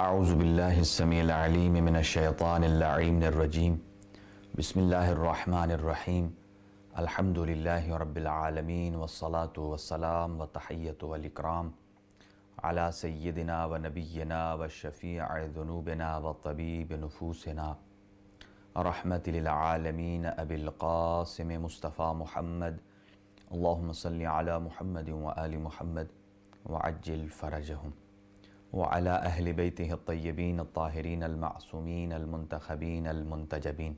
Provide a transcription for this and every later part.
اعوذ باللہ السمیع العلیم من الشیطان اللعین الرجیم بسم اللہ الرحمن الرحیم الحمد للہ رب العالمین والصلاة والسلام والتحیۃ والاکرام علی سیدنا و نبینا و شفیع ذنوبنا و طبیب نفوسنا رحمت للعالمین ابی القاسم مصطفیٰ محمد اللہم صلی علی محمد و آل محمد وعجل فرجہم وعلى أهل بيته الطيبين الطاهرين المعصومين المنتخبين المنتجبين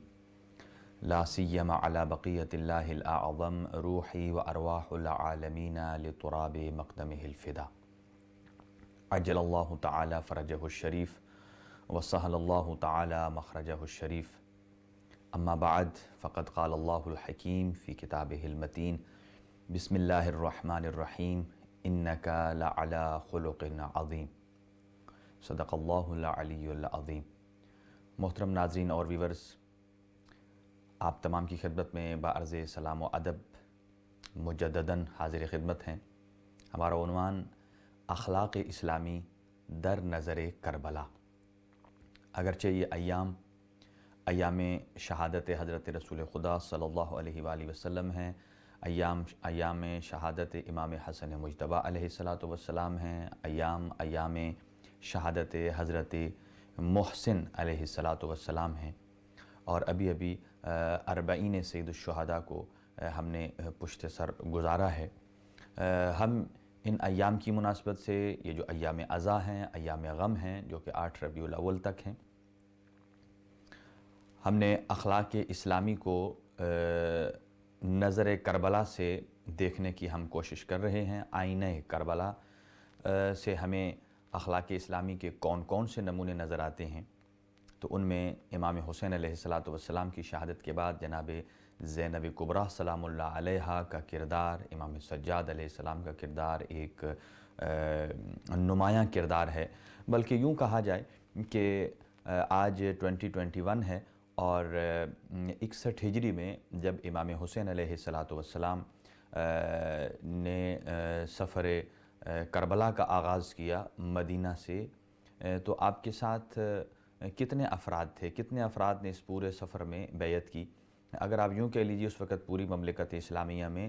لا سيما على بقية الله الأعظم روحي وأرواح العالمين لتراب مقدمه الفدا عجل الله تعالى فرجه الشريف وسهل الله تعالى مخرجه الشريف أما بعد فقد قال الله الحكيم في كتابه المتين بسم الله الرحمن الرحيم إنك لعلى خلق عظيم صدق اللہ العلی العظیم۔ محترم ناظرین اور ویورز، آپ تمام کی خدمت میں بعرض سلام و ادب مجدداً حاضر خدمت ہیں۔ ہمارا عنوان اخلاق اسلامی در نظر کربلا۔ اگرچہ یہ ایام شہادت حضرت رسول خدا صلی اللہ علیہ وآلہ وسلم ہیں، ایام شہادت امام حسن مجتبیٰ علیہ السلام ہیں، ایام شہادت حضرت محسن علیہ السلام ہیں، اور ابھی اربعین سید الشہداء کو ہم نے پشت سر گزارا ہے۔ ہم ان ایام کی مناسبت سے یہ جو ایام عزا ہیں، ایام غم ہیں، جو کہ 8 ربیع الاول تک ہیں، ہم نے اخلاق اسلامی کو نظر کربلا سے دیکھنے کی ہم کوشش کر رہے ہیں۔ آئینہ کربلا سے ہمیں اخلاق اسلامی کے کون سے نمونے نظر آتے ہیں، تو ان میں امام حسین علیہ السلام کی شہادت کے بعد جناب زینب کبریٰ سلام اللہ علیہا کا کردار، امام سجاد علیہ السلام کا کردار ایک نمایاں کردار ہے۔ بلکہ یوں کہا جائے کہ آج 2021 ہے، اور 61 ہجری میں جب امام حسین علیہ السلام نے سفر کربلا کا آغاز کیا مدینہ سے، تو آپ کے ساتھ کتنے افراد نے اس پورے سفر میں بیعت کی؟ اگر آپ یوں کہہ لیجیے اس وقت پوری مملکت اسلامیہ میں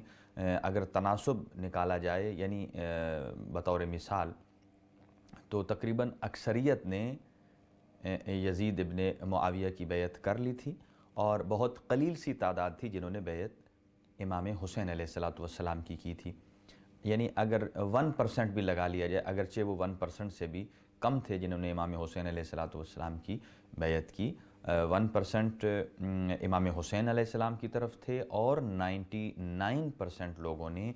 اگر تناسب نکالا جائے، یعنی بطور مثال، تو تقریباً اکثریت نے یزید ابن معاویہ کی بیعت کر لی تھی، اور بہت قلیل سی تعداد تھی جنہوں نے بیعت امام حسین علیہ السلام کی تھی۔ یعنی اگر 1% بھی لگا لیا جائے، اگرچہ وہ 1% سے بھی کم تھے جنہوں نے امام حسین علیہ السلام کی بیعت کی، 1% امام حسین علیہ السلام کی طرف تھے، اور 99% لوگوں نے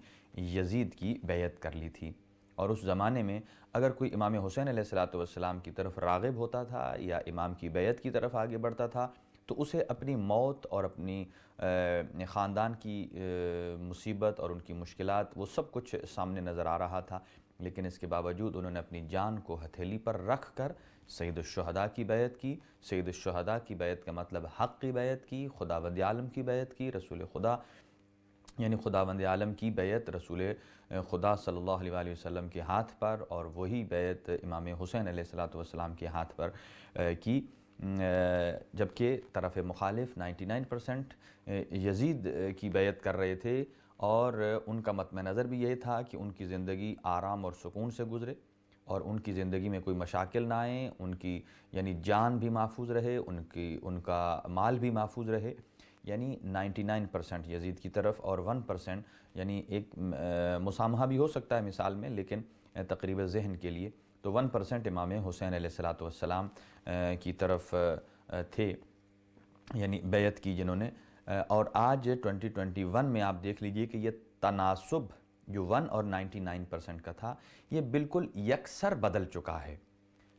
یزید کی بیعت کر لی تھی۔ اور اس زمانے میں اگر کوئی امام حسین علیہ السلام کی طرف راغب ہوتا تھا یا امام کی بیعت کی طرف آگے بڑھتا تھا، تو اسے اپنی موت اور اپنی خاندان کی مصیبت اور ان کی مشکلات وہ سب کچھ سامنے نظر آ رہا تھا، لیکن اس کے باوجود انہوں نے اپنی جان کو ہتھیلی پر رکھ کر سید الشہداء کی بیعت کی۔ سید الشہداء کی بیعت کا مطلب حق کی بیعت کی، خداوند عالم کی بیعت کی، رسول خدا یعنی خداوند عالم کی بیعت رسول خدا صلی اللہ علیہ وآلہ وسلم کے ہاتھ پر، اور وہی بیعت امام حسین علیہ السلام کے ہاتھ پر کی، جبکہ طرف مخالف 99% یزید کی بیعت کر رہے تھے، اور ان کا مطمع نظر بھی یہ تھا کہ ان کی زندگی آرام اور سکون سے گزرے، اور ان کی زندگی میں کوئی مشاکل نہ آئیں، ان کی یعنی جان بھی محفوظ رہے، ان کا مال بھی محفوظ رہے۔ یعنی 99% یزید کی طرف، اور 1% یعنی ایک مسامحہ بھی ہو سکتا ہے مثال میں، لیکن تقریب ذہن کے لیے تو 1% امام حسین علیہ السلام کی طرف تھے، یعنی بیعت کی جنہوں نے۔ اور آج 2021 میں آپ دیکھ لیجئے کہ یہ تناسب جو 1 اور 99% کا تھا، یہ بالکل یکسر بدل چکا ہے۔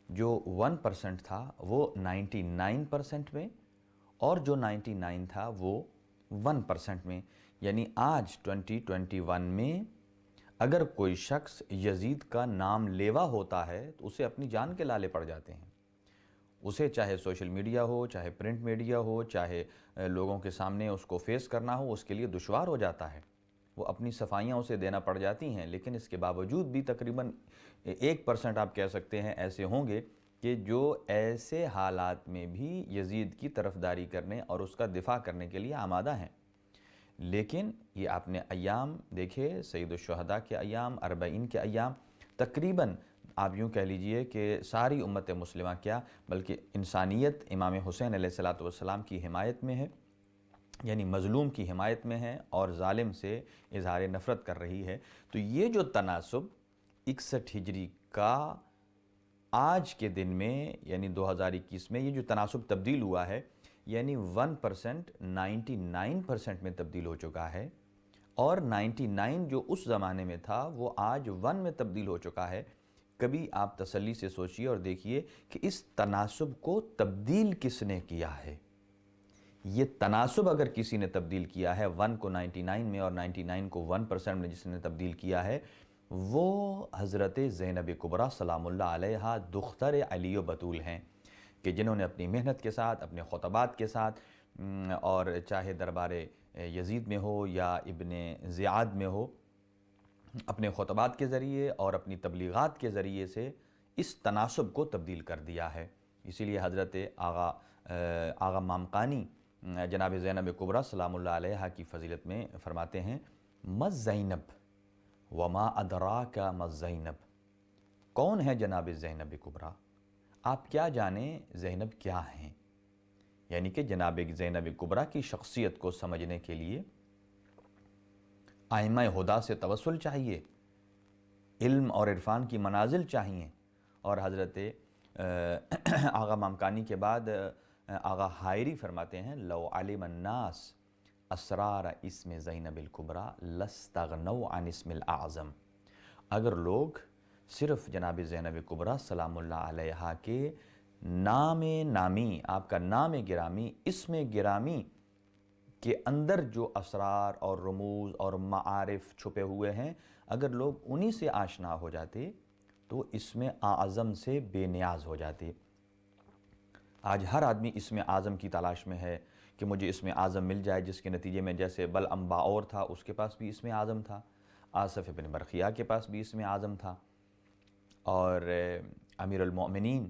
جو 1% تھا وہ 99% میں، اور جو 99 تھا وہ 1% میں۔ یعنی آج 2021 میں اگر کوئی شخص یزید کا نام لیوا ہوتا ہے تو اسے اپنی جان کے لالے پڑ جاتے ہیں۔ اسے چاہے سوشل میڈیا ہو، چاہے پرنٹ میڈیا ہو، چاہے لوگوں کے سامنے اس کو فیس کرنا ہو، اس کے لیے دشوار ہو جاتا ہے۔ وہ اپنی صفائیاں اسے دینا پڑ جاتی ہیں، لیکن اس کے باوجود بھی تقریباً 1% آپ کہہ سکتے ہیں ایسے ہوں گے کہ جو ایسے حالات میں بھی یزید کی طرفداری کرنے اور اس کا دفاع کرنے کے لیے آمادہ ہیں۔ لیکن یہ آپ نے ایام دیکھے، سید الشہداء کے ایام، اربعین کے ایام، تقریباً آپ یوں کہہ لیجئے کہ ساری امت مسلمہ کیا بلکہ انسانیت امام حسین علیہ السلام کی حمایت میں ہے، یعنی مظلوم کی حمایت میں ہے اور ظالم سے اظہار نفرت کر رہی ہے۔ تو یہ جو تناسب 61 ہجری کا آج کے دن میں یعنی 2021 میں یہ جو تناسب تبدیل ہوا ہے، یعنی 1% 99% میں تبدیل ہو چکا ہے، اور 99 جو اس زمانے میں تھا وہ آج 1 میں تبدیل ہو چکا ہے۔ کبھی آپ تسلی سے سوچئے اور دیکھیے کہ اس تناسب کو تبدیل کس نے کیا ہے۔ یہ تناسب اگر کسی نے تبدیل کیا ہے 1 کو 99 میں اور 99 کو 1% میں جس نے تبدیل کیا ہے، وہ حضرت زینب کبریٰ سلام اللہ علیہا دختر علی و بطول ہیں، کہ جنہوں نے اپنی محنت کے ساتھ، اپنے خطبات کے ساتھ، اور چاہے دربار یزید میں ہو یا ابن زیاد میں ہو، اپنے خطبات کے ذریعے اور اپنی تبلیغات کے ذریعے سے اس تناسب کو تبدیل کر دیا ہے۔ اسی لیے حضرت آغا مامقانی جناب زینب کبریٰ سلام اللہ علیہا کی فضیلت میں فرماتے ہیں، مَا زینب وما ادراک ما زینب، کون ہے جناب زینب کبریٰ؟ آپ کیا جانیں زینب کیا ہیں؟ یعنی کہ جناب زینب کبریٰ کی شخصیت کو سمجھنے کے لیے ائمہ ہدیٰ سے توسل چاہیے، علم اور عرفان کی منازل چاہیے، اور حضرت آغا مامقانی کے بعد آغا حائری فرماتے ہیں، لو علم الناس اسرار اسم زینب الکبریٰ لاستغنوا عن اسم الاعظم، اگر لوگ صرف جناب زینب کبریٰ سلام اللہ علیہا کے نام نامی، آپ کا نام گرامی، اسم گرامی کے اندر جو اسرار اور رموز اور معارف چھپے ہوئے ہیں، اگر لوگ انہی سے آشنا ہو جاتے تو اسم اعظم سے بے نیاز ہو جاتے۔ آج ہر آدمی اسم اعظم کی تلاش میں ہے کہ مجھے اسم اعظم مل جائے، جس کے نتیجے میں جیسے بلعم باعور تھا، اس کے پاس بھی اسم اعظم تھا، آصف ابن برخیہ کے پاس بھی اسم اعظم تھا، اور امیر المؤمنین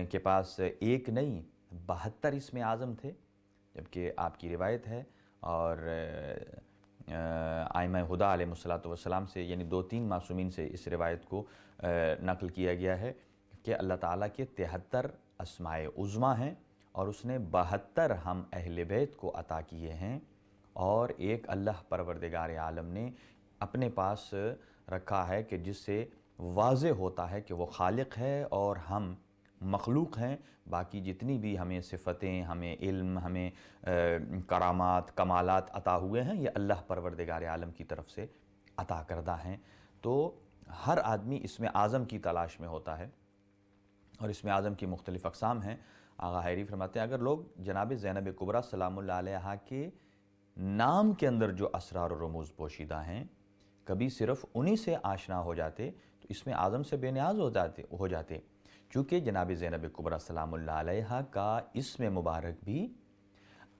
کے پاس ایک نہیں 72 اسم اعظم تھے، جبکہ آپ کی روایت ہے اور ائمہ ہدیٰ علیہ السلام سے، یعنی 2-3 معصومین سے اس روایت کو نقل کیا گیا ہے کہ اللہ تعالیٰ کے 73 اسماء عظمیٰ ہیں، اور اس نے 72 ہم اہل بیت کو عطا کیے ہیں، اور ایک اللہ پروردگار عالم نے اپنے پاس رکھا ہے کہ جس سے واضح ہوتا ہے کہ وہ خالق ہے اور ہم مخلوق ہیں۔ باقی جتنی بھی ہمیں صفتیں، ہمیں علم، ہمیں کرامات، کمالات عطا ہوئے ہیں، یہ اللہ پروردگار عالم کی طرف سے عطا کردہ ہیں۔ تو ہر آدمی اسم اعظم کی تلاش میں ہوتا ہے، اور اسم اعظم کی مختلف اقسام ہیں۔ آغا حائری فرماتے ہیں، اگر لوگ جناب زینب کبریٰ سلام اللہ علیہا کے نام کے اندر جو اسرار و رموز پوشیدہ ہیں، کبھی صرف انہی سے آشنا ہو جاتے تو اسم اعظم سے بے نیاز ہو جاتے، چونکہ جناب زینب کبریٰ سلام اللہ علیہا کا اسم مبارک بھی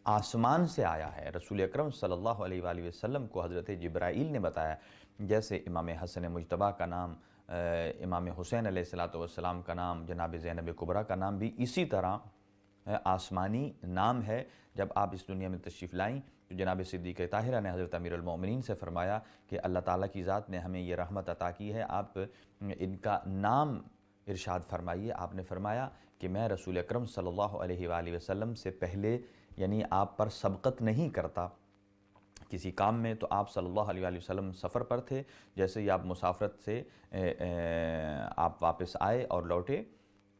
آسمان سے آیا ہے۔ رسول اکرم صلی اللہ علیہ وآلہ وسلم کو حضرت جبرائیل نے بتایا، جیسے امام حسن مجتبیٰ کا نام، امام حسین علیہ السلام کا نام، جناب زینب کبریٰ کا نام بھی اسی طرح آسمانی نام ہے۔ جب آپ اس دنیا میں تشریف لائیں تو جناب صدیق طاہرہ نے حضرت امیر المؤمنین سے فرمایا کہ اللہ تعالیٰ کی ذات نے ہمیں یہ رحمت عطا کی ہے، آپ ان کا نام ارشاد فرمائیے۔ آپ نے فرمایا کہ میں رسول اکرم صلی اللہ علیہ وآلہ وسلم سے پہلے یعنی آپ پر سبقت نہیں کرتا کسی کام میں، تو آپ صلی اللہ علیہ وآلہ وسلم سفر پر تھے، جیسے ہی آپ مسافرت سے آپ واپس آئے اور لوٹے،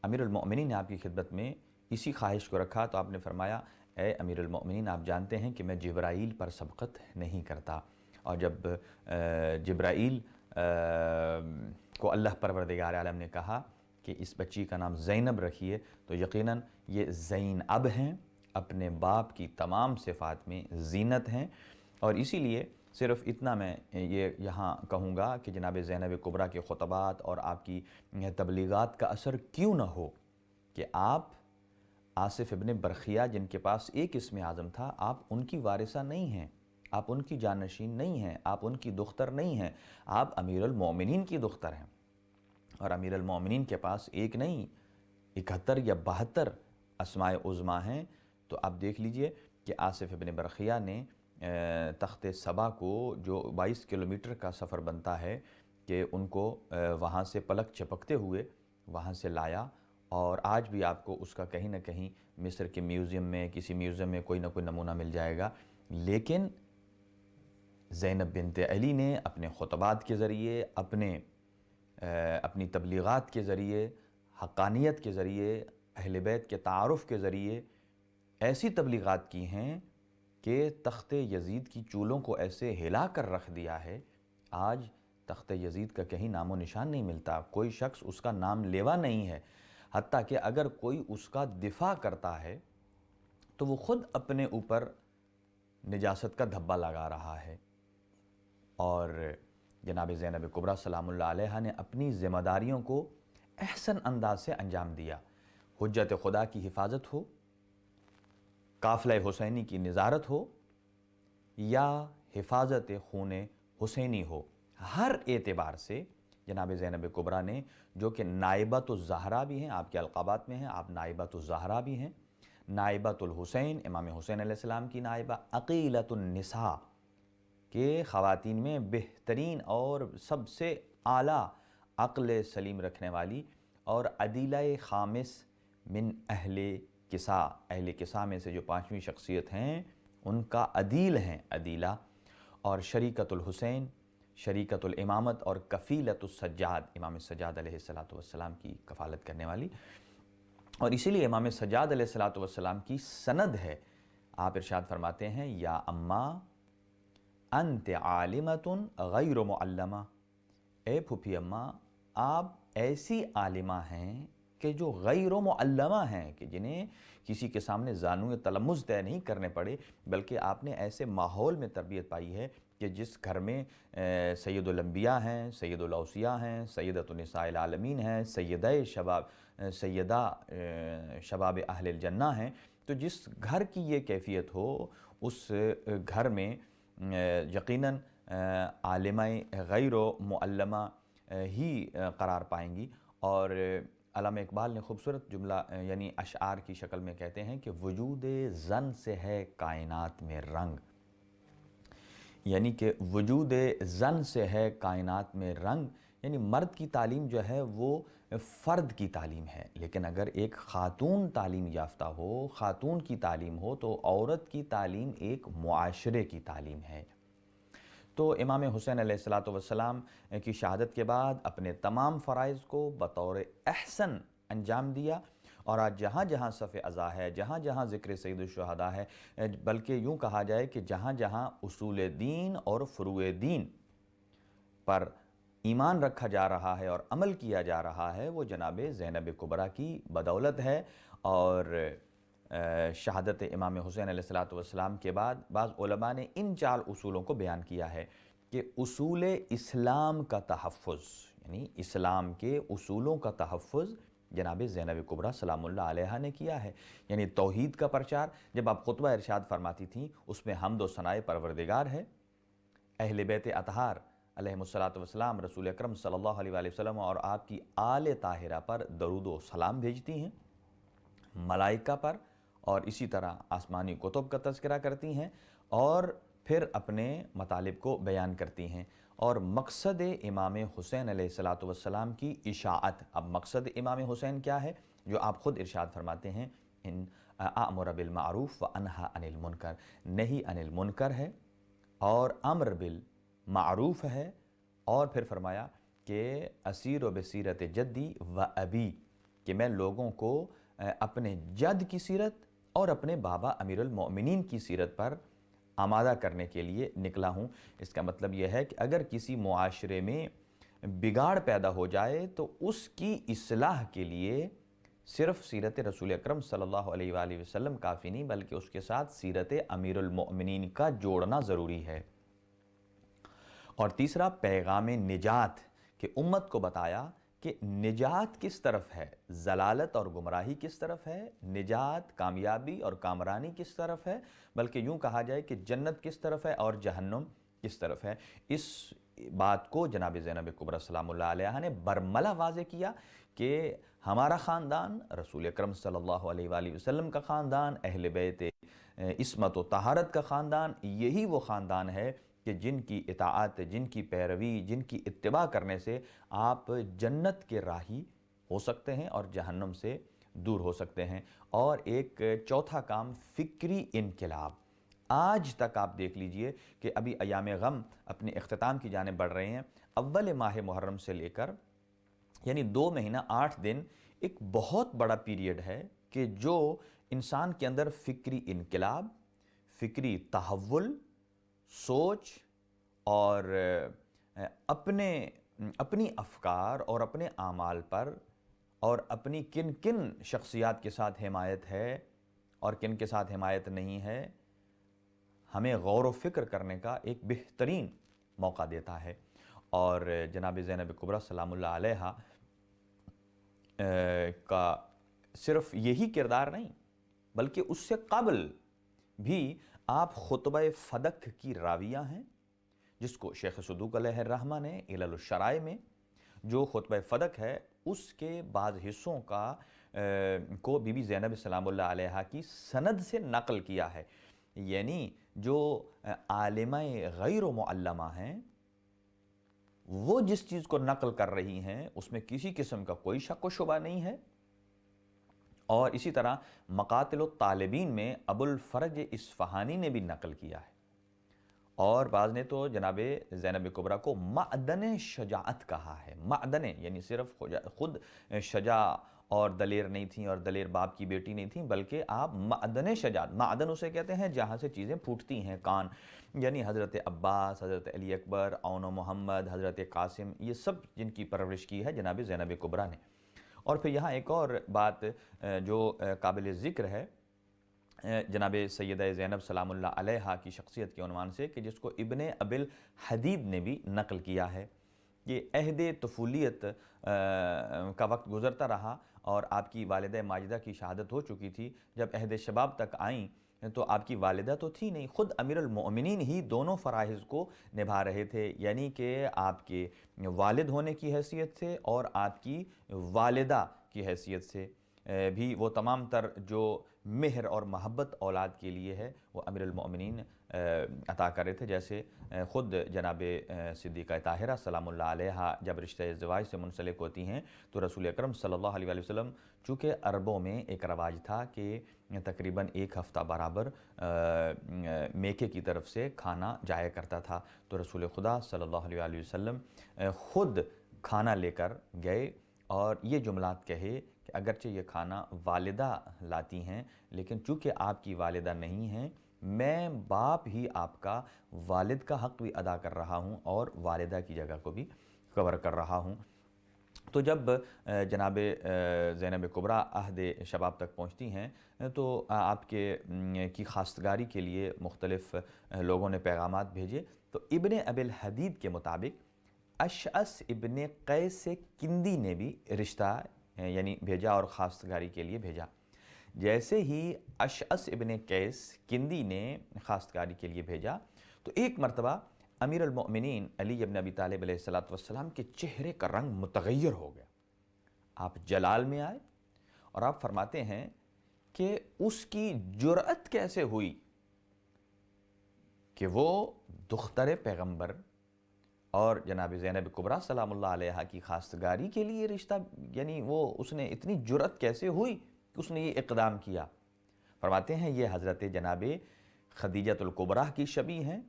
امیر المؤمنین نے آپ کی خدمت میں اسی خواہش کو رکھا، تو آپ نے فرمایا اے امیر المؤمنین، آپ جانتے ہیں کہ میں جبرائیل پر سبقت نہیں کرتا، اور جب جبرائیل کو اللہ پروردگار عالم نے کہا کہ اس بچی کا نام زینب رکھیے، تو یقیناً یہ زین اب ہیں، اپنے باپ کی تمام صفات میں زینت ہیں، اور اسی لیے صرف اتنا میں یہ یہاں کہوں گا کہ جناب زینب کبریٰ کے خطبات اور آپ کی تبلیغات کا اثر کیوں نہ ہو کہ آپ آصف ابن برخیہ جن کے پاس ایک اسم اعظم تھا، آپ ان کی وارثہ نہیں ہیں، آپ ان کی جانشین نہیں ہیں، آپ ان کی دختر نہیں ہیں، آپ امیر المؤمنین کی دختر ہیں، اور امیر المؤمنین کے پاس ایک نہیں 71 یا 72 اسماء عظمیٰ ہیں۔ تو آپ دیکھ لیجئے کہ آصف ابن برخیہ نے تخت سبا کو جو 22 کلومیٹر کا سفر بنتا ہے کہ ان کو وہاں سے پلک چپکتے ہوئے وہاں سے لایا، اور آج بھی آپ کو اس کا کہیں نہ کہیں مصر کے میوزیم میں، کسی میوزیم میں کوئی نہ کوئی نمونہ مل جائے گا۔ لیکن زینب بنت علی نے اپنے خطبات کے ذریعے، اپنی تبلیغات کے ذریعے، حقانیت کے ذریعے، اہل بیت کے تعارف کے ذریعے ایسی تبلیغات کی ہیں کہ تخت یزید کی چولوں کو ایسے ہلا کر رکھ دیا ہے۔ آج تخت یزید کا کہیں نام و نشان نہیں ملتا، کوئی شخص اس کا نام لیوا نہیں ہے، حتیٰ کہ اگر کوئی اس کا دفاع کرتا ہے تو وہ خود اپنے اوپر نجاست کا دھبا لگا رہا ہے۔ اور جناب زینب کبریٰ سلام اللہ علیہا نے اپنی ذمہ داریوں کو احسن انداز سے انجام دیا۔ حجت خدا کی حفاظت ہو، قافلہ حسینی کی نظارت ہو، یا حفاظت خون حسینی ہو، ہر اعتبار سے جناب زینب کبریٰ نے، جو کہ نائبۃ الزہرا بھی ہیں، آپ کے القابات میں ہیں، آپ نائبۃ الزہرا بھی ہیں، نائبۃ الحسین، امام حسین علیہ السلام کی نائبہ، عقیلۃ النساء کہ خواتین میں بہترین اور سب سے اعلیٰ عقل سلیم رکھنے والی، اور عدیلہ خامس من اہل کسا، اہل کسا میں سے جو 5ویں شخصیت ہیں ان کا عدیل ہیں عدیلہ، اور شریکۃ الحسین، شریکۃ الامامت، اور کفیلۃ السجاد، امام سجاد علیہ السلام کی کفالت کرنے والی۔ اور اسی لیے امام سجاد علیہ السلام کی سند ہے، آپ ارشاد فرماتے ہیں یا اماں انت عالمۃ غیر معلمہ، اے پھوپھی اماں آپ ایسی عالمہ ہیں کہ جو غیر معلمہ ہیں، کہ جنہیں کسی کے سامنے زانو تلمذ طے نہیں کرنے پڑے، بلکہ آپ نے ایسے ماحول میں تربیت پائی ہے کہ جس گھر میں سید الانبیاء ہیں، سید الاوصیاء ہیں، سیدۃ النساء العالمین ہیں، سیدہ شباب اہل الجنہ ہیں، تو جس گھر کی یہ کیفیت ہو اس گھر میں یقیناً عالمہ غیر و معلمہ ہی قرار پائیں گی۔ اور علامہ اقبال نے خوبصورت جملہ یعنی اشعار کی شکل میں کہتے ہیں کہ وجود زن سے ہے کائنات میں رنگ، یعنی کہ وجود زن سے ہے کائنات میں رنگ، یعنی مرد کی تعلیم جو ہے وہ فرد کی تعلیم ہے، لیکن اگر ایک خاتون تعلیم یافتہ ہو، خاتون کی تعلیم ہو، تو عورت کی تعلیم ایک معاشرے کی تعلیم ہے۔ تو امام حسین علیہ السلام کی شہادت کے بعد اپنے تمام فرائض کو بطور احسن انجام دیا، اور آج جہاں جہاں صف ازا ہے، جہاں جہاں ذکر سید الشہداء ہے، بلکہ یوں کہا جائے کہ جہاں جہاں اصول دین اور فروع دین پر ایمان رکھا جا رہا ہے اور عمل کیا جا رہا ہے، وہ جناب زینب کبریٰ کی بدولت ہے۔ اور شہادت امام حسین علیہ السلام کے بعد بعض علماء نے ان 4 اصولوں کو بیان کیا ہے کہ اصول اسلام کا تحفظ، یعنی اسلام کے اصولوں کا تحفظ جناب زینب کبریٰ سلام اللہ علیہا نے کیا ہے۔ یعنی توحید کا پرچار، جب آپ خطبہ ارشاد فرماتی تھیں اس میں حمد و ثنائے پروردگار ہے، اہل بیت اطہار علیہم السلام، رسول اکرم صلی اللہ علیہ وآلہ وسلم اور آپ کی آل طاہرہ پر درود و سلام بھیجتی ہیں، ملائکہ پر، اور اسی طرح آسمانی کتب کا تذکرہ کرتی ہیں، اور پھر اپنے مطالب کو بیان کرتی ہیں۔ اور مقصد امام حسین علیہ السلام کی اشاعت، اب مقصد امام حسین کیا ہے جو آپ خود ارشاد فرماتے ہیں، ان اامر بالمعروف و انہا عن المنکر، نہی عن المنکر ہے اور امر بالمعروف ہے، اور پھر فرمایا کہ اسیر و بسیرت جدی و ابی، کہ میں لوگوں کو اپنے جد کی سیرت اور اپنے بابا امیر المؤمنین کی سیرت پر آمادہ کرنے کے لیے نکلا ہوں۔ اس کا مطلب یہ ہے کہ اگر کسی معاشرے میں بگاڑ پیدا ہو جائے تو اس کی اصلاح کے لیے صرف سیرت رسول اکرم صلی اللہ علیہ وآلہ وسلم کافی نہیں، بلکہ اس کے ساتھ سیرت امیر المؤمنین کا جوڑنا ضروری ہے۔ اور تیسرا پیغام نجات، کہ امت کو بتایا کہ نجات کس طرف ہے، ضلالت اور گمراہی کس طرف ہے، نجات کامیابی اور کامرانی کس طرف ہے، بلکہ یوں کہا جائے کہ جنت کس طرف ہے اور جہنم کس طرف ہے۔ اس بات کو جناب زینب کبریٰ سلام اللہ علیہا نے برملا واضح کیا کہ ہمارا خاندان رسول اکرم صلی اللہ علیہ وآلہ وسلم کا خاندان، اہل بیت عصمت و طہارت کا خاندان، یہی وہ خاندان ہے کہ جن کی اطاعت، جن کی پیروی، جن کی اتباع کرنے سے آپ جنت کے راہی ہو سکتے ہیں اور جہنم سے دور ہو سکتے ہیں۔ اور ایک چوتھا کام، فکری انقلاب۔ آج تک آپ دیکھ لیجئے کہ ابھی ایام غم اپنے اختتام کی جانب بڑھ رہے ہیں، اول ماہ محرم سے لے کر یعنی 2 مہینہ 8 دن ایک بہت بڑا پیریڈ ہے کہ جو انسان کے اندر فکری انقلاب، فکری تحول، سوچ اور اپنی افکار اور اپنے اعمال پر اور اپنی کن کن شخصیات کے ساتھ حمایت ہے اور کن کے ساتھ حمایت نہیں ہے، ہمیں غور و فکر کرنے کا ایک بہترین موقع دیتا ہے۔ اور جناب زینب کبریٰ سلام اللہ علیہا کا صرف یہی کردار نہیں بلکہ اس سے قبل بھی آپ خطبہ فدق کی راویہ ہیں، جس کو شیخ صدوق علیہ الرحمہ نے علل الشرائع میں جو خطبہ فدق ہے اس کے بعض حصوں کو بی بی زینب سلام اللہ علیہا کی سند سے نقل کیا ہے۔ یعنی جو عالمہ غیر و معلمہ ہیں وہ جس چیز کو نقل کر رہی ہیں اس میں کسی قسم کا کوئی شک و شبہ نہیں ہے۔ اور اسی طرح مقاتل الطالبین میں ابو الفرج اصفہانی نے بھی نقل کیا ہے، اور بعض نے تو جناب زینب کبریٰ کو معدن شجاعت کہا ہے۔ معدن یعنی صرف خود شجاع اور دلیر نہیں تھیں اور دلیر باپ کی بیٹی نہیں تھیں، بلکہ آپ معدن شجاعت، معدن اسے کہتے ہیں جہاں سے چیزیں پھوٹتی ہیں، کان، یعنی حضرت عباس، حضرت علی اکبر، اون و محمد، حضرت قاسم، یہ سب جن کی پرورش کی ہے جناب زینب کبریٰ نے۔ اور پھر یہاں ایک اور بات جو قابل ذکر ہے جناب سیدہ زینب سلام اللہ علیہا کی شخصیت کے عنوان سے، کہ جس کو ابن ابی الحدید نے بھی نقل کیا ہے کہ عہد طفولیت کا وقت گزرتا رہا اور آپ کی والدہ ماجدہ کی شہادت ہو چکی تھی۔ جب عہد شباب تک آئیں تو آپ کی والدہ تو تھی نہیں، خود امیر المؤمنین ہی دونوں فرائض کو نبھا رہے تھے، یعنی کہ آپ کے والد ہونے کی حیثیت سے اور آپ کی والدہ کی حیثیت سے بھی وہ تمام تر جو مہر اور محبت اولاد کے لیے ہے وہ امیر المؤمنین عطا کر رہے تھے۔ جیسے خود جناب صدیقہ طاہرہ سلام اللہ علیہا جب رشتہ ازدواج سے منسلک ہوتی ہیں تو رسول اکرم صلی اللہ علیہ وسلم، چونکہ عربوں میں ایک رواج تھا کہ تقریباً 1 ہفتہ برابر میکے کی طرف سے کھانا جایا کرتا تھا، تو رسول خدا صلی اللہ علیہ وسلم خود کھانا لے کر گئے اور یہ جملات کہے کہ اگرچہ یہ کھانا والدہ لاتی ہیں لیکن چونکہ آپ کی والدہ نہیں ہیں، میں باپ ہی آپ کا والد کا حق بھی ادا کر رہا ہوں اور والدہ کی جگہ کو بھی کور کر رہا ہوں۔ تو جب جناب زینب کبریٰ عہد شباب تک پہنچتی ہیں تو آپ کی خواستگاری کے لیے مختلف لوگوں نے پیغامات بھیجے، تو ابن ابی الحدید کے مطابق اشعث ابن قیس کندی نے بھی رشتہ یعنی بھیجا اور خواستگاری کے لیے بھیجا۔ جیسے ہی اشعث ابن قیس کندی نے خواستگاری کے لیے بھیجا تو ایک مرتبہ امیر المؤمنین علی ابن ابی طالب علیہ السلام کے چہرے کا رنگ متغیر ہو گیا۔ آپ جلال میں آئے اور آپ فرماتے ہیں کہ اس کی جرأت کیسے ہوئی کہ وہ دختر پیغمبر اور جناب زینب کبریٰ سلام اللہ علیہا کی خواستگاری کے لیے رشتہ، یعنی اس نے اتنی جرأت کیسے ہوئی کہ اس نے یہ اقدام کیا۔ فرماتے ہیں یہ حضرت جناب خدیجۃ الکبریٰ کی شبیہ ہیں،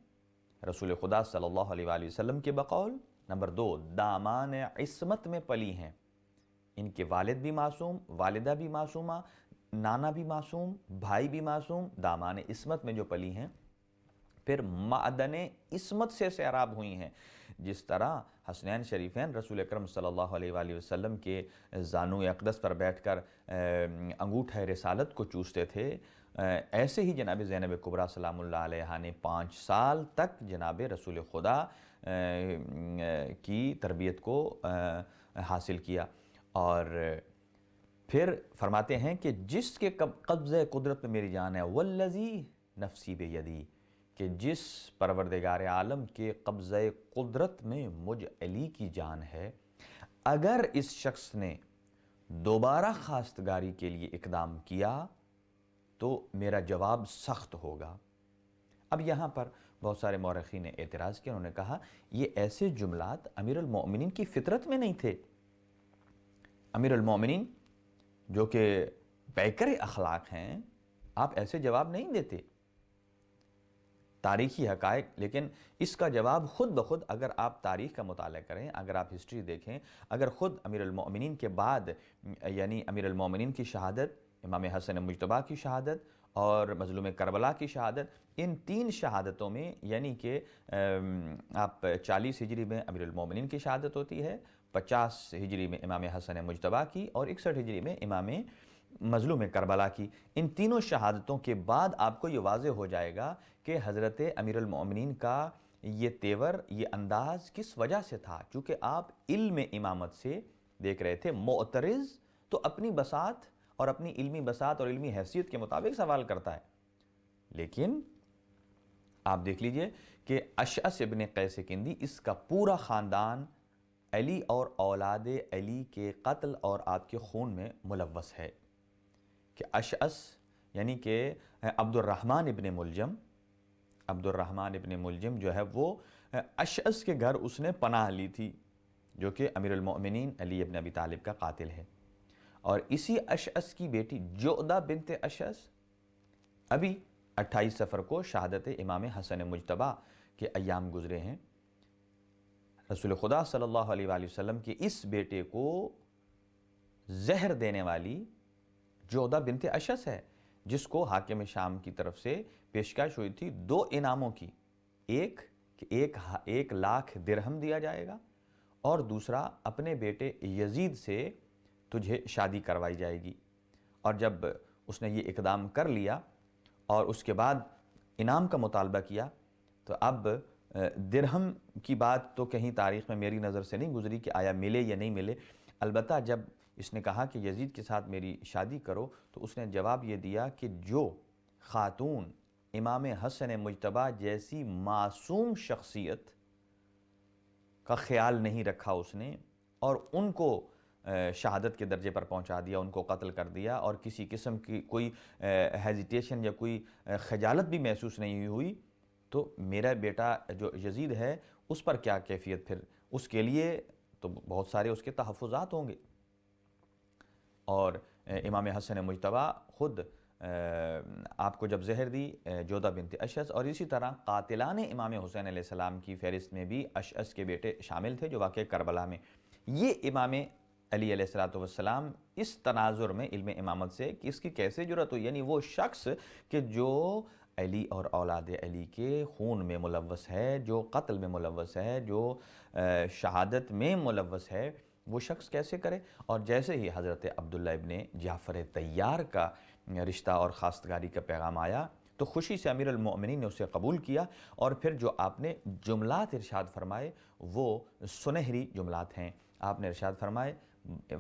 رسول خدا صلی اللہ علیہ وآلہ وسلم کے بقول۔ نمبر 2، دامان عصمت میں پلی ہیں، ان کے والد بھی معصوم، والدہ بھی معصومہ، نانا بھی معصوم، بھائی بھی معصوم، دامان عصمت میں جو پلی ہیں۔ پھر معدن عصمت سے سیراب ہوئی ہیں، جس طرح حسنین شریفین رسول اکرم صلی اللہ علیہ وآلہ وسلم کے زانو اقدس پر بیٹھ کر انگوٹھہ رسالت کو چوستے تھے، ایسے ہی جناب زینب کبریٰ سلام اللہ علیہا نے 5 سال تک جناب رسول خدا کی تربیت کو حاصل کیا۔ اور پھر فرماتے ہیں کہ جس کے قبضہ قدرت میں میری جان ہے، والذی نفسی بیدی، کہ جس پروردگار عالم کے قبضہ قدرت میں مجھ علی کی جان ہے، اگر اس شخص نے دوبارہ خواستگاری کے لیے اقدام کیا تو میرا جواب سخت ہوگا۔ اب یہاں پر بہت سارے مورخین نے اعتراض کیا، انہوں نے کہا یہ ایسے جملات امیر المومنین کی فطرت میں نہیں تھے۔ امیر المومنین جو کہ پیکر اخلاق ہیں، آپ ایسے جواب نہیں دیتے، تاریخی حقائق۔ لیکن اس کا جواب خود بخود اگر آپ تاریخ کا مطالعہ کریں، اگر آپ ہسٹری دیکھیں، اگر خود امیر المومنین کے بعد یعنی امیر المومنین کی شہادت، امام حسن مجتبیٰ کی شہادت اور مظلوم کربلا کی شہادت، ان تین شہادتوں میں یعنی کہ آپ 40 ہجری میں امیر المومنین کی شہادت ہوتی ہے، 50 ہجری میں امام حسن مجتبیٰ کی اور 61 ہجری میں امام مظلوم کربلا کی۔ ان تینوں شہادتوں کے بعد آپ کو یہ واضح ہو جائے گا کہ حضرت امیر المومنین کا یہ تیور، یہ انداز کس وجہ سے تھا۔ چونکہ آپ علم امامت سے دیکھ رہے تھے، معترض تو اپنی بساط اور اپنی علمی بساط اور علمی حیثیت کے مطابق سوال کرتا ہے، لیکن آپ دیکھ لیجئے کہ اشعث ابن قیس کندی، اس کا پورا خاندان علی اور اولاد علی کے قتل اور آپ کے خون میں ملوث ہے۔ کہ اشعث یعنی کہ عبد الرحمن ابن ملجم جو ہے وہ اشعث کے گھر اس نے پناہ لی تھی، جو کہ امیر المؤمنین علی ابن ابی طالب کا قاتل ہے۔ اور اسی اشعث کی بیٹی جعدہ بنت اشعث، ابھی 28 صفر کو شہادت امام حسن مجتبیٰ کے ایام گزرے ہیں، رسول خدا صلی اللہ علیہ وآلہ وسلم کے اس بیٹے کو زہر دینے والی جعدہ بنت اشعث ہے، جس کو حاکم شام کی طرف سے پیشکش ہوئی تھی 2 انعاموں کی، ایک کہ 1,00,000 درہم دیا جائے گا، اور دوسرا اپنے بیٹے یزید سے تجھے شادی کروائی جائے گی۔ اور جب اس نے یہ اقدام کر لیا اور اس کے بعد انعام کا مطالبہ کیا، تو اب درہم کی بات تو کہیں تاریخ میں میری نظر سے نہیں گزری کہ آیا ملے یا نہیں ملے۔ البتہ جب اس نے کہا کہ یزید کے ساتھ میری شادی کرو، تو اس نے جواب یہ دیا کہ جو خاتون امام حسن مجتبیٰ جیسی معصوم شخصیت کا خیال نہیں رکھا اس نے، اور ان کو شہادت کے درجے پر پہنچا دیا، ان کو قتل کر دیا، اور کسی قسم کی کوئی ہیزیٹیشن یا کوئی خجالت بھی محسوس نہیں ہوئی، تو میرا بیٹا جو یزید ہے اس پر کیا کیفیت پھر، اس کے لیے تو بہت سارے اس کے تحفظات ہوں گے۔ اور امام حسن مجتبیٰ خود آپ کو جب زہر دی جعدہ بنت اشعث، اور اسی طرح قاتلان امام حسین علیہ السلام کی فہرست میں بھی اشعث کے بیٹے شامل تھے جو واقع کربلا میں۔ یہ امام علی علیہ السلام اس تناظر میں علم امامت سے کہ اس کی کیسے جرأت ہوئی، یعنی وہ شخص کہ جو علی اور اولاد علی کے خون میں ملوث ہے، جو قتل میں ملوث ہے، جو شہادت میں ملوث ہے، وہ شخص کیسے کرے۔ اور جیسے ہی حضرت عبداللہ ابن جعفر طیار کا رشتہ اور خواستگاری کا پیغام آیا، تو خوشی سے امیر المؤمنین نے اسے قبول کیا، اور پھر جو آپ نے جملات ارشاد فرمائے وہ سنہری جملات ہیں۔ آپ نے ارشاد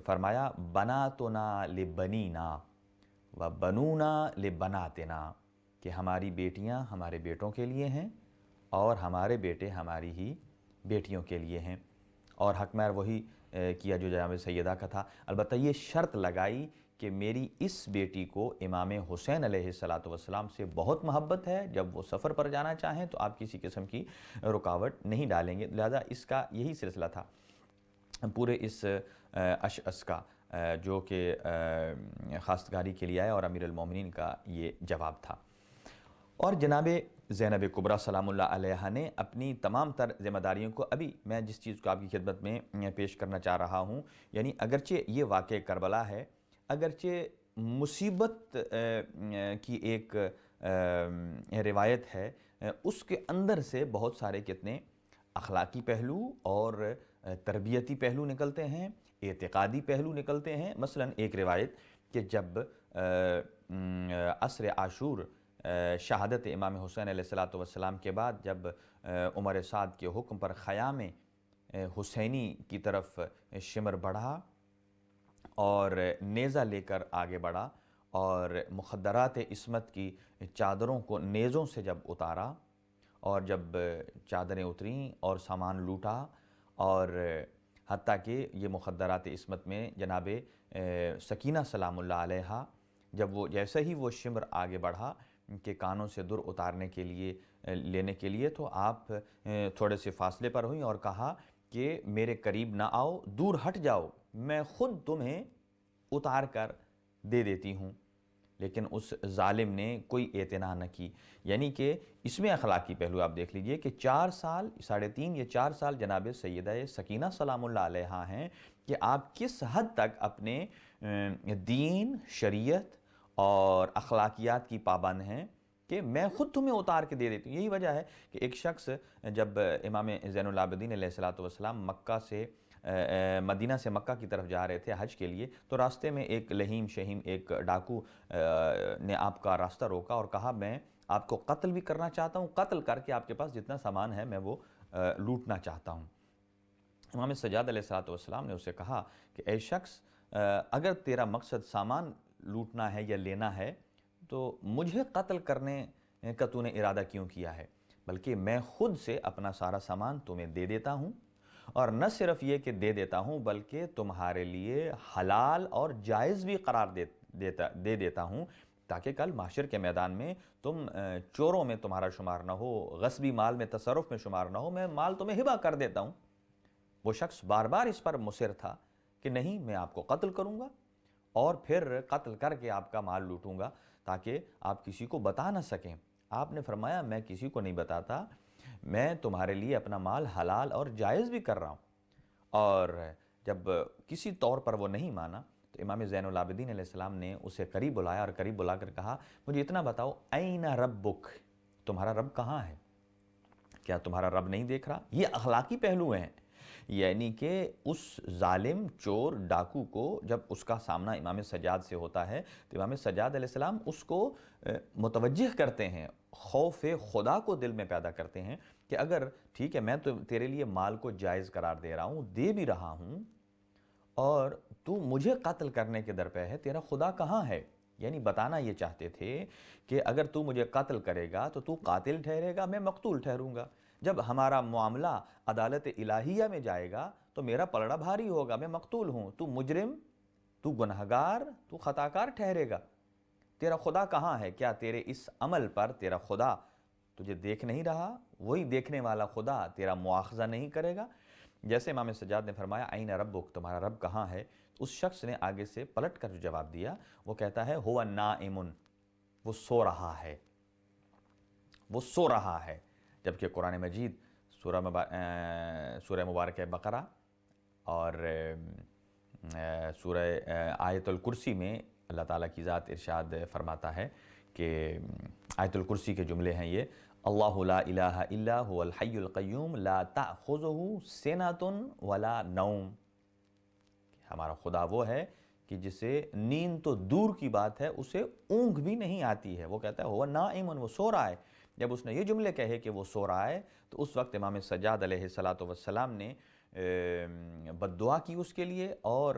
فرمایا بناتنا لبنینا و بنونا لبناتنا، کہ ہماری بیٹیاں ہمارے بیٹوں کے لیے ہیں اور ہمارے بیٹے ہماری ہی بیٹیوں کے لیے ہیں۔ اور حق مہر وہی کیا جو جناب سیدہ کا تھا۔ البتہ یہ شرط لگائی کہ میری اس بیٹی کو امام حسین علیہ السلام سے بہت محبت ہے، جب وہ سفر پر جانا چاہیں تو آپ کسی قسم کی رکاوٹ نہیں ڈالیں گے۔ لہذا اس کا یہی سلسلہ تھا پورے اس اشعث کا، جو کہ خواستگاری کے لیے آیا، اور امیر المومنین کا یہ جواب تھا۔ اور جناب زینب کبریٰ سلام اللہ علیہا نے اپنی تمام تر ذمہ داریوں کو، ابھی میں جس چیز کو آپ کی خدمت میں پیش کرنا چاہ رہا ہوں، یعنی اگرچہ یہ واقع کربلا ہے، اگرچہ مصیبت کی ایک روایت ہے، اس کے اندر سے بہت سارے کتنے اخلاقی پہلو اور تربیتی پہلو نکلتے ہیں، اعتقادی پہلو نکلتے ہیں۔ مثلا ایک روایت کہ جب عصر عاشور شہادت امام حسین علیہ السلام کے بعد جب عمر سعد کے حکم پر خیام حسینی کی طرف شمر بڑھا اور نیزہ لے کر آگے بڑھا، اور مخدرات عصمت کی چادروں کو نیزوں سے جب اتارا، اور جب چادریں اتریں اور سامان لوٹا، اور حتیٰ کہ یہ مخدرات عصمت میں جناب سکینہ سلام اللہ علیہا جب وہ جیسے ہی وہ شمر آگے بڑھا کہ کانوں سے در اتارنے کے لیے لینے کے لیے، تو آپ تھوڑے سے فاصلے پر ہوئیں اور کہا کہ میرے قریب نہ آؤ، دور ہٹ جاؤ، میں خود تمہیں اتار کر دے دیتی ہوں۔ لیکن اس ظالم نے کوئی اعتنا نہ کی۔ یعنی کہ اس میں اخلاقی پہلو آپ دیکھ لیجئے کہ 4 سال، 3.5 یا 4 سال جناب سیدہ سکینہ سلام اللہ علیہا ہیں کہ آپ کس حد تک اپنے دین، شریعت اور اخلاقیات کی پابند ہیں کہ میں خود تمہیں اتار کے دے دیتی ہوں۔ یہی وجہ ہے کہ ایک شخص جب امام زین العابدین علیہ السلام مکہ سے مدینہ سے مکہ کی طرف جا رہے تھے حج کے لیے، تو راستے میں ایک لہیم شہیم ایک ڈاکو نے آپ کا راستہ روکا اور کہا میں آپ کو قتل بھی کرنا چاہتا ہوں، قتل کر کے آپ کے پاس جتنا سامان ہے میں وہ لوٹنا چاہتا ہوں۔ امام سجاد علیہ السلام نے اسے کہا کہ اے شخص، اگر تیرا مقصد سامان لوٹنا ہے یا لینا ہے تو مجھے قتل کرنے کا تو نے ارادہ کیوں کیا ہے؟ بلکہ میں خود سے اپنا سارا سامان تمہیں دے دیتا ہوں، اور نہ صرف یہ کہ دے دیتا ہوں بلکہ تمہارے لیے حلال اور جائز بھی قرار دے دیتا ہوں، تاکہ کل محشر کے میدان میں تم چوروں میں تمہارا شمار نہ ہو، غصبی مال میں تصرف میں شمار نہ ہو، میں مال تمہیں ہبہ کر دیتا ہوں۔ وہ شخص بار بار اس پر مصر تھا کہ نہیں، میں آپ کو قتل کروں گا اور پھر قتل کر کے آپ کا مال لوٹوں گا تاکہ آپ کسی کو بتا نہ سکیں۔ آپ نے فرمایا میں کسی کو نہیں بتاتا، میں تمہارے لیے اپنا مال حلال اور جائز بھی کر رہا ہوں۔ اور جب کسی طور پر وہ نہیں مانا تو امام زین العابدین علیہ السلام نے اسے قریب بلایا اور قریب بلا کر کہا مجھے اتنا بتاؤ، این ربک، تمہارا رب کہاں ہے؟ کیا تمہارا رب نہیں دیکھ رہا؟ یہ اخلاقی پہلو ہیں، یعنی کہ اس ظالم چور ڈاکو کو جب اس کا سامنا امام سجاد سے ہوتا ہے تو امام سجاد علیہ السلام اس کو متوجہ کرتے ہیں، خوف خدا کو دل میں پیدا کرتے ہیں کہ اگر ٹھیک ہے میں تو تیرے لیے مال کو جائز قرار دے رہا ہوں، دے بھی رہا ہوں، اور تو مجھے قتل کرنے کے در پہ ہے، تیرا خدا کہاں ہے؟ یعنی بتانا یہ چاہتے تھے کہ اگر تو مجھے قتل کرے گا تو تو قاتل ٹھہرے گا، میں مقتول ٹھہروں گا۔ جب ہمارا معاملہ عدالت الہیہ میں جائے گا تو میرا پلڑا بھاری ہوگا، میں مقتول ہوں، تو مجرم، تو گنہگار، تو خطاکار ٹھہرے گا۔ تیرا خدا کہاں ہے؟ کیا تیرے اس عمل پر تیرا خدا تجھے دیکھ نہیں رہا؟ وہی دیکھنے والا خدا تیرا مواخذہ نہیں کرے گا؟ جیسے امام سجاد نے فرمایا این ربک، تمہارا رب کہاں ہے؟ اس شخص نے آگے سے پلٹ کر جو جواب دیا وہ کہتا ہے ہوا نائم، وہ سو رہا ہے، وہ سو رہا ہے۔ جبکہ قرآن مجید سورہ مبارکہ بقرہ اور سورہ آیت الکرسی میں اللہ تعالیٰ کی ذات ارشاد فرماتا ہے کہ آیت الکرسی کے جملے ہیں یہ، اللہ لا الہ الا هو الحی القیوم لا تأخذہ سنۃ ولا نوم۔ ہمارا خدا وہ ہے کہ جسے نیند تو دور کی بات ہے اسے اونگ بھی نہیں آتی ہے۔ وہ کہتا ہے ہوا نائم، وہ سو رہا ہے۔ جب اس نے یہ جملے کہے کہ وہ سو رہا ہے تو اس وقت امام سجاد علیہ السلام نے بد دعا کی اس کے لیے، اور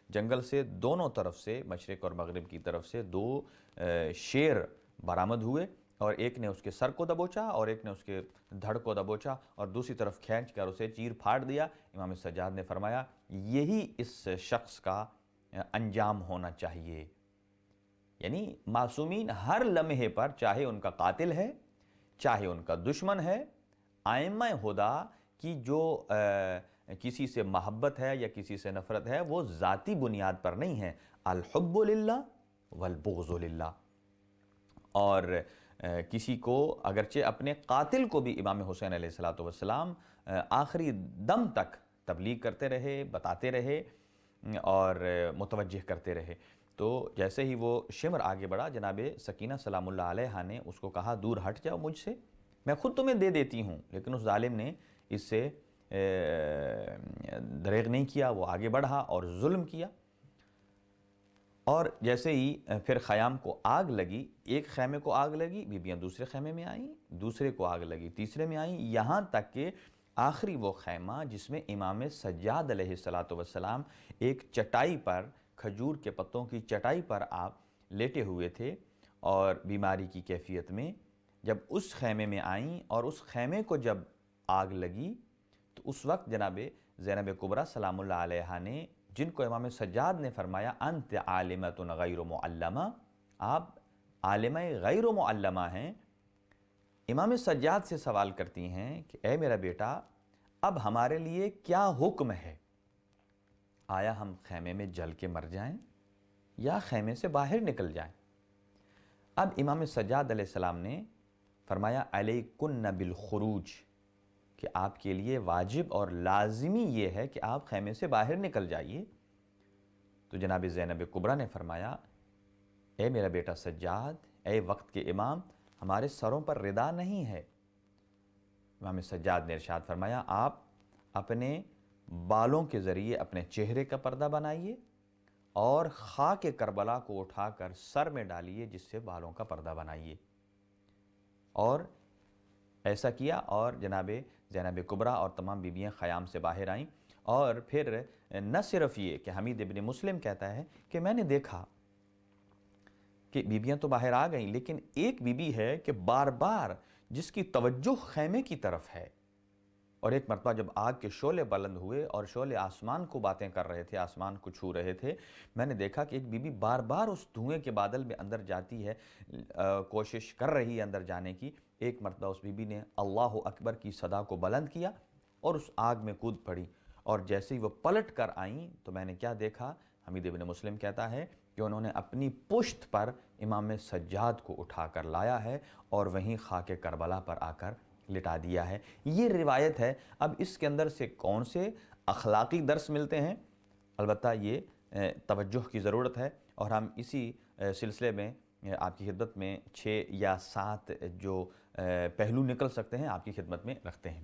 جنگل سے دونوں طرف سے، مشرق اور مغرب کی طرف سے 2 شیر برآمد ہوئے، اور ایک نے اس کے سر کو دبوچا اور ایک نے اس کے دھڑ کو دبوچا اور دوسری طرف کھینچ کر اسے چیر پھاڑ دیا۔ امام سجاد نے فرمایا یہی اس شخص کا انجام ہونا چاہیے۔ یعنی معصومین ہر لمحے پر، چاہے ان کا قاتل ہے، چاہے ان کا دشمن ہے، ائمہ ہدیٰ کی جو کسی سے محبت ہے یا کسی سے نفرت ہے وہ ذاتی بنیاد پر نہیں ہے، الحب للہ والبغض للہ۔ اور کسی کو اگرچہ اپنے قاتل کو بھی امام حسین علیہ السلام آخری دم تک تبلیغ کرتے رہے، بتاتے رہے اور متوجہ کرتے رہے۔ تو جیسے ہی وہ شمر آگے بڑھا، جناب سکینہ سلام اللہ علیہا نے اس کو کہا دور ہٹ جاؤ مجھ سے، میں خود تمہیں دے دیتی ہوں۔ لیکن اس ظالم نے اس سے دریغ نہیں کیا، وہ آگے بڑھا اور ظلم کیا۔ اور جیسے ہی پھر خیام کو آگ لگی، ایک خیمے کو آگ لگی، بیویاں دوسرے خیمے میں آئیں، دوسرے کو آگ لگی تیسرے میں آئیں، یہاں تک کہ آخری وہ خیمہ جس میں امام سجاد علیہ السلام ایک چٹائی پر، کھجور کے پتوں کی چٹائی پر آپ لیٹے ہوئے تھے اور بیماری کی کیفیت میں، جب اس خیمے میں آئیں اور اس خیمے کو جب آگ لگی تو اس وقت جناب زینب کبریٰ سلام اللہ علیہا نے جن کو امام سجاد نے فرمایا انت عالمۃ غیر معلمہ، آپ عالمہ غیر معلمہ ہیں، امام سجاد سے سوال کرتی ہیں کہ اے میرا بیٹا اب ہمارے لیے کیا حکم ہے؟ آیا ہم خیمے میں جل کے مر جائیں یا خیمے سے باہر نکل جائیں؟ اب امام سجاد علیہ السلام نے فرمایا علیکن بالخروج، کہ آپ کے لیے واجب اور لازمی یہ ہے کہ آپ خیمے سے باہر نکل جائیے۔ تو جناب زینب کبریٰ نے فرمایا اے میرا بیٹا سجاد، اے وقت کے امام، ہمارے سروں پر ردا نہیں ہے۔ امام سجاد نے ارشاد فرمایا آپ اپنے بالوں کے ذریعے اپنے چہرے کا پردہ بنائیے اور خاک کربلا کو اٹھا کر سر میں ڈالیے جس سے بالوں کا پردہ بنائیے۔ اور ایسا کیا اور جناب زینب کبریٰ اور تمام بیویاں خیام سے باہر آئیں۔ اور پھر نہ صرف یہ کہ حمید ابن مسلم کہتا ہے کہ میں نے دیکھا کہ بیویاں تو باہر آ گئیں، لیکن ایک بیوی ہے کہ بار بار جس کی توجہ خیمے کی طرف ہے، اور ایک مرتبہ جب آگ کے شعلے بلند ہوئے اور شعلے آسمان کو باتیں کر رہے تھے، آسمان کو چھو رہے تھے، میں نے دیکھا کہ ایک بیوی بار بار اس دھوئیں کے بادل میں اندر جاتی ہے، کوشش کر رہی ہے اندر جانے کی۔ ایک مرتبہ اس بیوی نے اللہ اکبر کی صدا کو بلند کیا اور اس آگ میں کود پڑی، اور جیسے ہی وہ پلٹ کر آئیں تو میں نے کیا دیکھا؟ حمید ابن مسلم کہتا ہے کہ انہوں نے اپنی پشت پر امام سجاد کو اٹھا کر لایا ہے اور وہیں خاک کربلا پر آ کر لٹا دیا ہے۔ یہ روایت ہے۔ اب اس کے اندر سے کون سے اخلاقی درس ملتے ہیں؟ البتہ یہ توجہ کی ضرورت ہے، اور ہم اسی سلسلے میں آپ کی خدمت میں 6 یا 7 جو پہلو نکل سکتے ہیں آپ کی خدمت میں رکھتے ہیں۔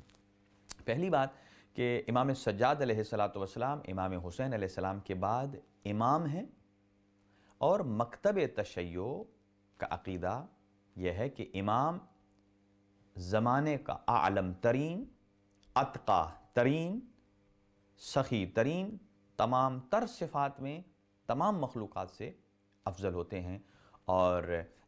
پہلی بات کہ امام سجاد علیہ السلام امام حسین علیہ السلام کے بعد امام ہیں، اور مکتب تشیع کا عقیدہ یہ ہے کہ امام زمانے کا اعلم ترین، اتقا ترین، سخی ترین، تمام تر صفات میں تمام مخلوقات سے افضل ہوتے ہیں۔ اور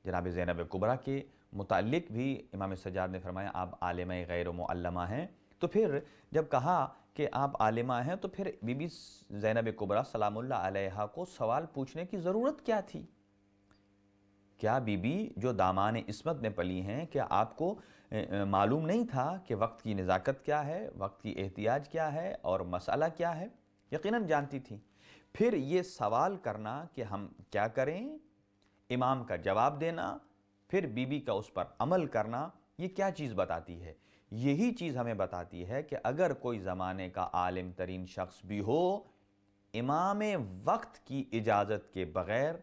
جناب زینب کبریٰ کے متعلق بھی امام سجاد نے فرمایا آپ عالمہ غیر معلمہ ہیں۔ تو پھر جب کہا کہ آپ عالمہ ہیں تو پھر بی بی زینب کبریٰ سلام اللہ علیہا کو سوال پوچھنے کی ضرورت کیا تھی؟ کیا بی بی جو دامان عصمت میں پلی ہیں، کیا آپ کو معلوم نہیں تھا کہ وقت کی نزاکت کیا ہے، وقت کی احتیاج کیا ہے اور مسئلہ کیا ہے؟ یقیناً جانتی تھی۔ پھر یہ سوال کرنا کہ ہم کیا کریں، امام کا جواب دینا، پھر بی بی کا اس پر عمل کرنا، یہ کیا چیز بتاتی ہے؟ یہی چیز ہمیں بتاتی ہے کہ اگر کوئی زمانے کا عالم ترین شخص بھی ہو، امام وقت کی اجازت کے بغیر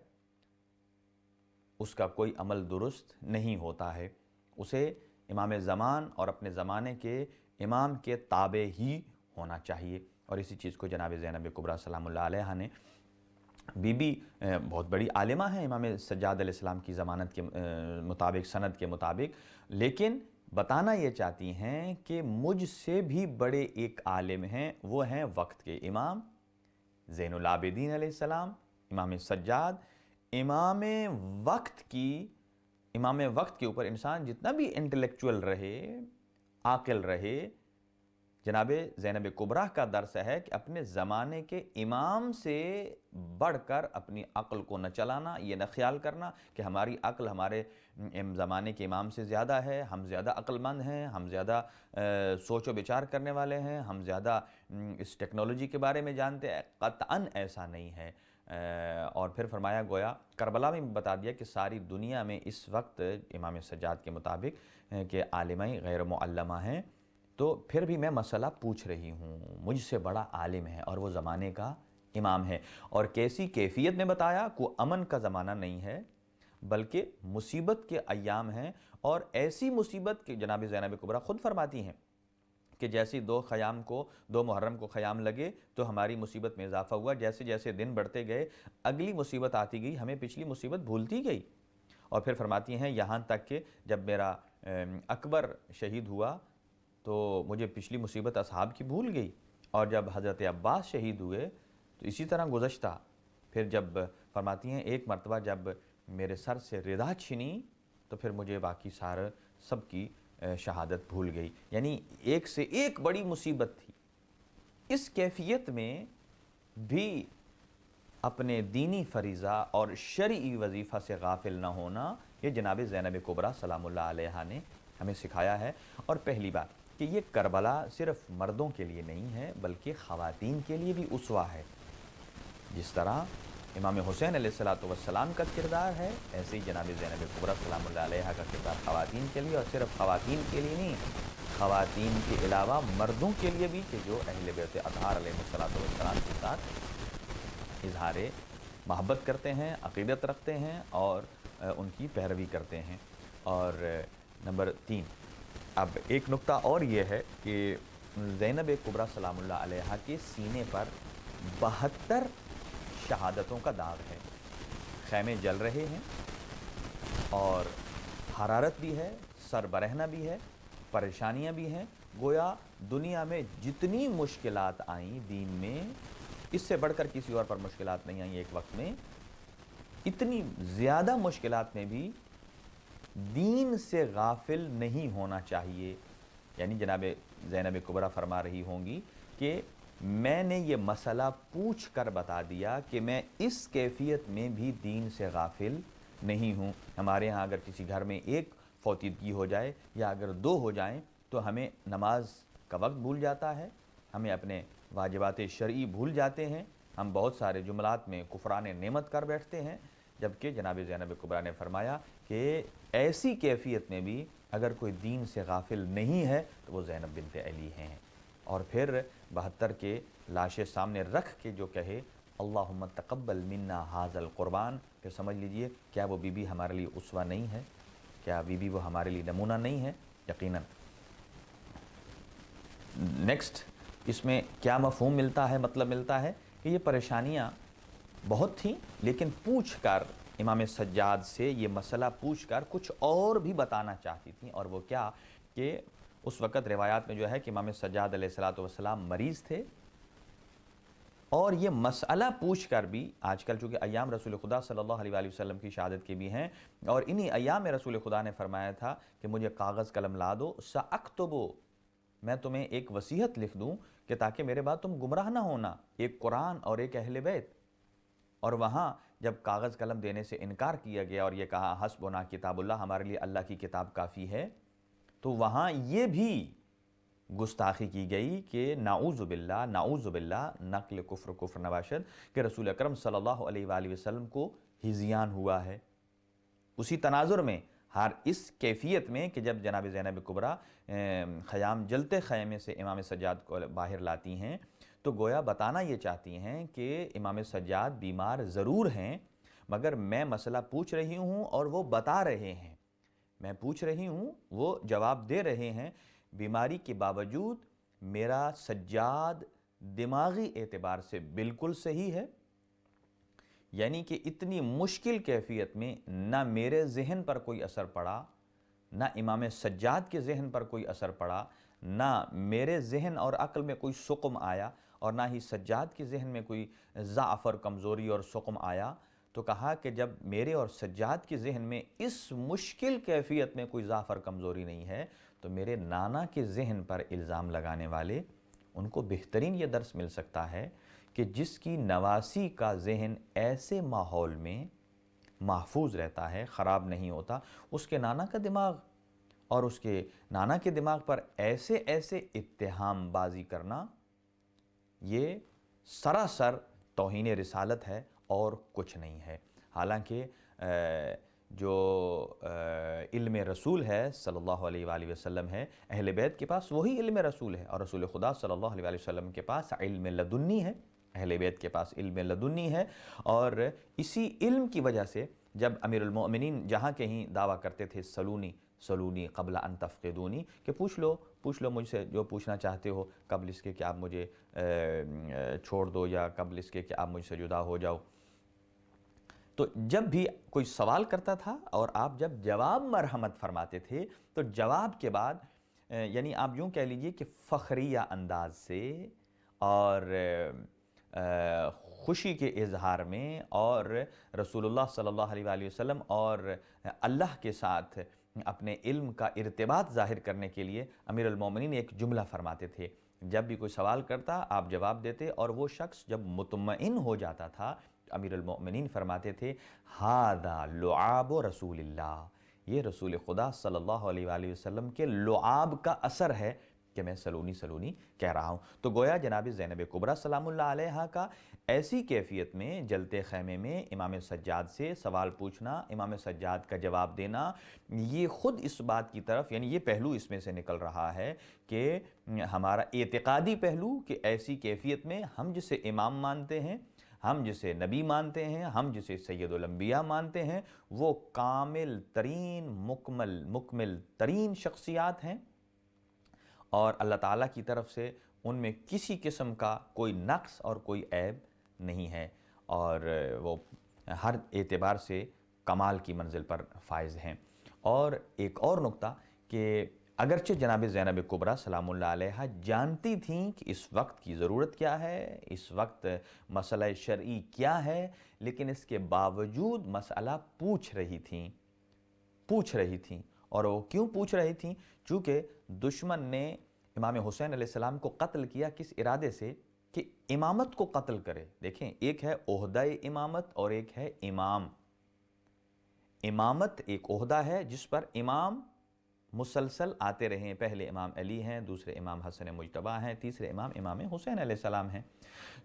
اس کا کوئی عمل درست نہیں ہوتا ہے، اسے امام زمان اور اپنے زمانے کے امام کے تابع ہی ہونا چاہیے۔ اور اسی چیز کو جناب زینب کبریٰ سلام اللہ علیہا نے، بی بی بہت بڑی عالمہ ہیں امام سجاد علیہ السلام کی ضمانت کے مطابق، سند کے مطابق، لیکن بتانا یہ چاہتی ہیں کہ مجھ سے بھی بڑے ایک عالم ہیں، وہ ہیں وقت کے امام زین العابدین علیہ السلام، امام سجاد۔ امام وقت کے اوپر انسان جتنا بھی انٹلیکچول رہے، عاقل رہے، جناب زینب کبریٰ کا درس ہے کہ اپنے زمانے کے امام سے بڑھ کر اپنی عقل کو نہ چلانا، یہ نہ خیال کرنا کہ ہماری عقل ہمارے زمانے کے امام سے زیادہ ہے، ہم زیادہ عقل مند ہیں، ہم زیادہ سوچ و بچار کرنے والے ہیں، ہم زیادہ اس ٹیکنالوجی کے بارے میں جانتے ہیں۔ قطعاً ایسا نہیں ہے۔ اور پھر فرمایا گویا کربلا میں بتا دیا کہ ساری دنیا میں اس وقت امام سجاد کے مطابق کہ عالمہ غیر معلمہ ہیں، تو پھر بھی میں مسئلہ پوچھ رہی ہوں، مجھ سے بڑا عالم ہے اور وہ زمانے کا امام ہے۔ اور کیسی کیفیت میں بتایا؟ کوئی امن کا زمانہ نہیں ہے، بلکہ مصیبت کے ایام ہیں، اور ایسی مصیبت کہ جناب زینب کبریٰ خود فرماتی ہیں کہ جیسی 2 محرم کو خیام لگے تو ہماری مصیبت میں اضافہ ہوا، جیسے جیسے دن بڑھتے گئے اگلی مصیبت آتی گئی، ہمیں پچھلی مصیبت بھولتی گئی۔ اور پھر فرماتی ہیں یہاں تک کہ جب میرا اکبر شہید ہوا تو مجھے پچھلی مصیبت اصحاب کی بھول گئی، اور جب حضرت عباس شہید ہوئے تو اسی طرح گزشتہ۔ پھر جب فرماتی ہیں ایک مرتبہ جب میرے سر سے ردا چھنی تو پھر مجھے باقی سب کی شہادت بھول گئی، یعنی ایک سے ایک بڑی مصیبت تھی۔ اس کیفیت میں بھی اپنے دینی فریضہ اور شرعی وظیفہ سے غافل نہ ہونا، یہ جناب زینب کبریٰ سلام اللہ علیہا نے ہمیں سکھایا ہے۔ اور پہلی بات کہ یہ کربلا صرف مردوں کے لیے نہیں ہے بلکہ خواتین کے لیے بھی اسوہ ہے۔ جس طرح امام حسین علیہ السلام کا کردار ہے، ایسے ہی جناب زینب کبریٰ سلام اللہ علیہا کا کردار خواتین کے لیے، اور صرف خواتین کے لیے نہیں، خواتین کے علاوہ مردوں کے لیے بھی، کہ جو اہل بیت اطہار علیہ السلام کے ساتھ اظہار محبت کرتے ہیں، عقیدت رکھتے ہیں اور ان کی پیروی کرتے ہیں۔ اور نمبر 3، اب ایک نقطہ اور یہ ہے کہ زینب کبریٰ سلام اللہ علیہا کے سینے پر 72 شہادتوں کا داغ ہے۔ خیمے جل رہے ہیں اور حرارت بھی ہے، سر برہنہ بھی ہے، پریشانیاں بھی ہیں۔ گویا دنیا میں جتنی مشکلات آئیں دین میں، اس سے بڑھ کر کسی اور پر مشکلات نہیں آئیں ایک وقت میں، اتنی زیادہ مشکلات میں بھی دین سے غافل نہیں ہونا چاہیے۔ یعنی جناب زینب کبریٰ فرما رہی ہوں گی کہ میں نے یہ مسئلہ پوچھ کر بتا دیا کہ میں اس کیفیت میں بھی دین سے غافل نہیں ہوں۔ ہمارے ہاں اگر کسی گھر میں ایک فوتیدگی ہو جائے یا اگر 2 ہو جائیں تو ہمیں نماز کا وقت بھول جاتا ہے، ہمیں اپنے واجبات شرعی بھول جاتے ہیں، ہم بہت سارے جملات میں کفران نعمت کر بیٹھتے ہیں، جبکہ جناب زینب کبریٰ نے فرمایا کہ ایسی کیفیت میں بھی اگر کوئی دین سے غافل نہیں ہے تو وہ زینب بنت علی ہیں۔ اور پھر 72 کے لاشیں سامنے رکھ کے جو کہے اللہم تقبل منا ھذا القربان، پھر سمجھ لیجئے کیا وہ بی بی ہمارے لیے اسوہ نہیں ہے؟ کیا بی بی وہ ہمارے لیے نمونہ نہیں ہے؟ یقیناً۔ نیکسٹ، اس میں کیا مفہوم ملتا ہے، مطلب ملتا ہے کہ یہ پریشانیاں بہت تھیں، لیکن پوچھ کر امام سجاد سے یہ مسئلہ پوچھ کر کچھ اور بھی بتانا چاہتی تھیں، اور وہ کیا کہ اس وقت روایات میں جو ہے کہ امام سجاد علیہ السلام مریض تھے، اور یہ مسئلہ پوچھ کر بھی آج کل چونکہ ایام رسول خدا صلی اللہ علیہ وآلہ وسلم کی شہادت کے بھی ہیں، اور انہی ایام میں رسول خدا نے فرمایا تھا کہ مجھے کاغذ قلم لا دو، سأکتبو، میں تمہیں ایک وصیت لکھ دوں کہ تاکہ میرے بعد تم گمراہ نہ ہونا، ایک قرآن اور ایک اہل بیت۔ اور وہاں جب کاغذ قلم دینے سے انکار کیا گیا اور یہ کہا حسبنا کتاب اللہ، ہمارے لیے اللہ کی کتاب کافی ہے، تو وہاں یہ بھی گستاخی کی گئی کہ نعوذ باللہ نقل کفر نواشد، کہ رسول اکرم صلی اللہ علیہ وآلہ وسلم کو ہذیان ہوا ہے۔ اسی تناظر میں ہر اس کیفیت میں کہ جب جناب زینب کبریٰ خیام جلتے خیمے سے امام سجاد کو باہر لاتی ہیں تو گویا بتانا یہ چاہتی ہیں کہ امام سجاد بیمار ضرور ہیں، مگر میں مسئلہ پوچھ رہی ہوں اور وہ بتا رہے ہیں، میں پوچھ رہی ہوں وہ جواب دے رہے ہیں، بیماری کے باوجود میرا سجاد دماغی اعتبار سے بالکل صحیح ہے۔ یعنی کہ اتنی مشکل کیفیت میں نہ میرے ذہن پر کوئی اثر پڑا، نہ امام سجاد کے ذہن پر کوئی اثر پڑا، نہ میرے ذہن اور عقل میں کوئی سقم آیا، اور نہ ہی سجاد کے ذہن میں کوئی ضعف اور کمزوری اور سقم آیا۔ تو کہا کہ جب میرے اور سجاد کے ذہن میں اس مشکل کیفیت میں کوئی ضعف اور کمزوری نہیں ہے تو میرے نانا کے ذہن پر الزام لگانے والے ان کو بہترین یہ درس مل سکتا ہے کہ جس کی نواسی کا ذہن ایسے ماحول میں محفوظ رہتا ہے، خراب نہیں ہوتا، اس کے نانا کا دماغ اور اس کے نانا کے دماغ پر ایسے اتہام بازی کرنا، یہ سراسر توہین رسالت ہے اور کچھ نہیں ہے۔ حالانکہ جو علم رسول ہے صلی اللہ علیہ وآلہ وسلم ہے، اہل بیت کے پاس وہی علم رسول ہے، اور رسول خدا صلی اللہ علیہ وآلہ وسلم کے پاس علم لدنی ہے، اہل بیت کے پاس علم لدنی ہے۔ اور اسی علم کی وجہ سے جب امیر المؤمنین جہاں کہیں دعویٰ کرتے تھے سلونی قبل ان تفقدونی، کہ پوچھ لو مجھ سے جو پوچھنا چاہتے ہو قبل اس کے کہ آپ مجھے چھوڑ دو، یا قبل اس کے کہ آپ مجھ سے جدا ہو جاؤ۔ تو جب بھی کوئی سوال کرتا تھا اور آپ جب جواب مرحمت فرماتے تھے تو جواب کے بعد یعنی آپ یوں کہہ لیجئے کہ فخریہ انداز سے اور خوشی کے اظہار میں اور رسول اللہ صلی اللہ علیہ وآلہ وسلم اور اللہ کے ساتھ اپنے علم کا ارتباط ظاہر کرنے کے لیے امیر المومنین ایک جملہ فرماتے تھے جب بھی کوئی سوال کرتا آپ جواب دیتے، اور وہ شخص جب مطمئن ہو جاتا تھا، امیر المؤمنین فرماتے تھے ھذا لعاب رسول اللہ، یہ رسول خدا صلی اللہ علیہ وآلہ وسلم کے لعاب کا اثر ہے کہ میں سلونی سلونی کہہ رہا ہوں۔ تو گویا جناب زینب کبریٰ سلام اللہ علیہا کا ایسی کیفیت میں جلتے خیمے میں امام سجاد سے سوال پوچھنا، امام سجاد کا جواب دینا، یہ خود اس بات کی طرف، یعنی یہ پہلو اس میں سے نکل رہا ہے کہ ہمارا اعتقادی پہلو، کہ ایسی کیفیت میں ہم جسے امام مانتے ہیں، ہم جسے نبی مانتے ہیں، ہم جسے سید الانبیاء مانتے ہیں، وہ کامل ترین مکمل ترین شخصیات ہیں، اور اللہ تعالیٰ کی طرف سے ان میں کسی قسم کا کوئی نقص اور کوئی عیب نہیں ہے، اور وہ ہر اعتبار سے کمال کی منزل پر فائز ہیں۔ اور ایک اور نقطہ کہ اگرچہ جناب زینب کبریٰ سلام اللہ علیہا جانتی تھیں کہ اس وقت کی ضرورت کیا ہے، اس وقت مسئلہ شرعی کیا ہے، لیکن اس کے باوجود مسئلہ پوچھ رہی تھیں۔ اور وہ کیوں پوچھ رہی تھیں؟ چونکہ دشمن نے امام حسین علیہ السلام کو قتل کیا کس ارادے سے؟ کہ امامت کو قتل کرے۔ دیکھیں، ایک ہے عہدہ امامت اور ایک ہے امام۔ امامت ایک عہدہ ہے جس پر امام مسلسل آتے رہے ہیں، پہلے امام علی ہیں، دوسرے امام حسن مجتبیٰ ہیں، تیسرے امام حسین علیہ السلام ہیں۔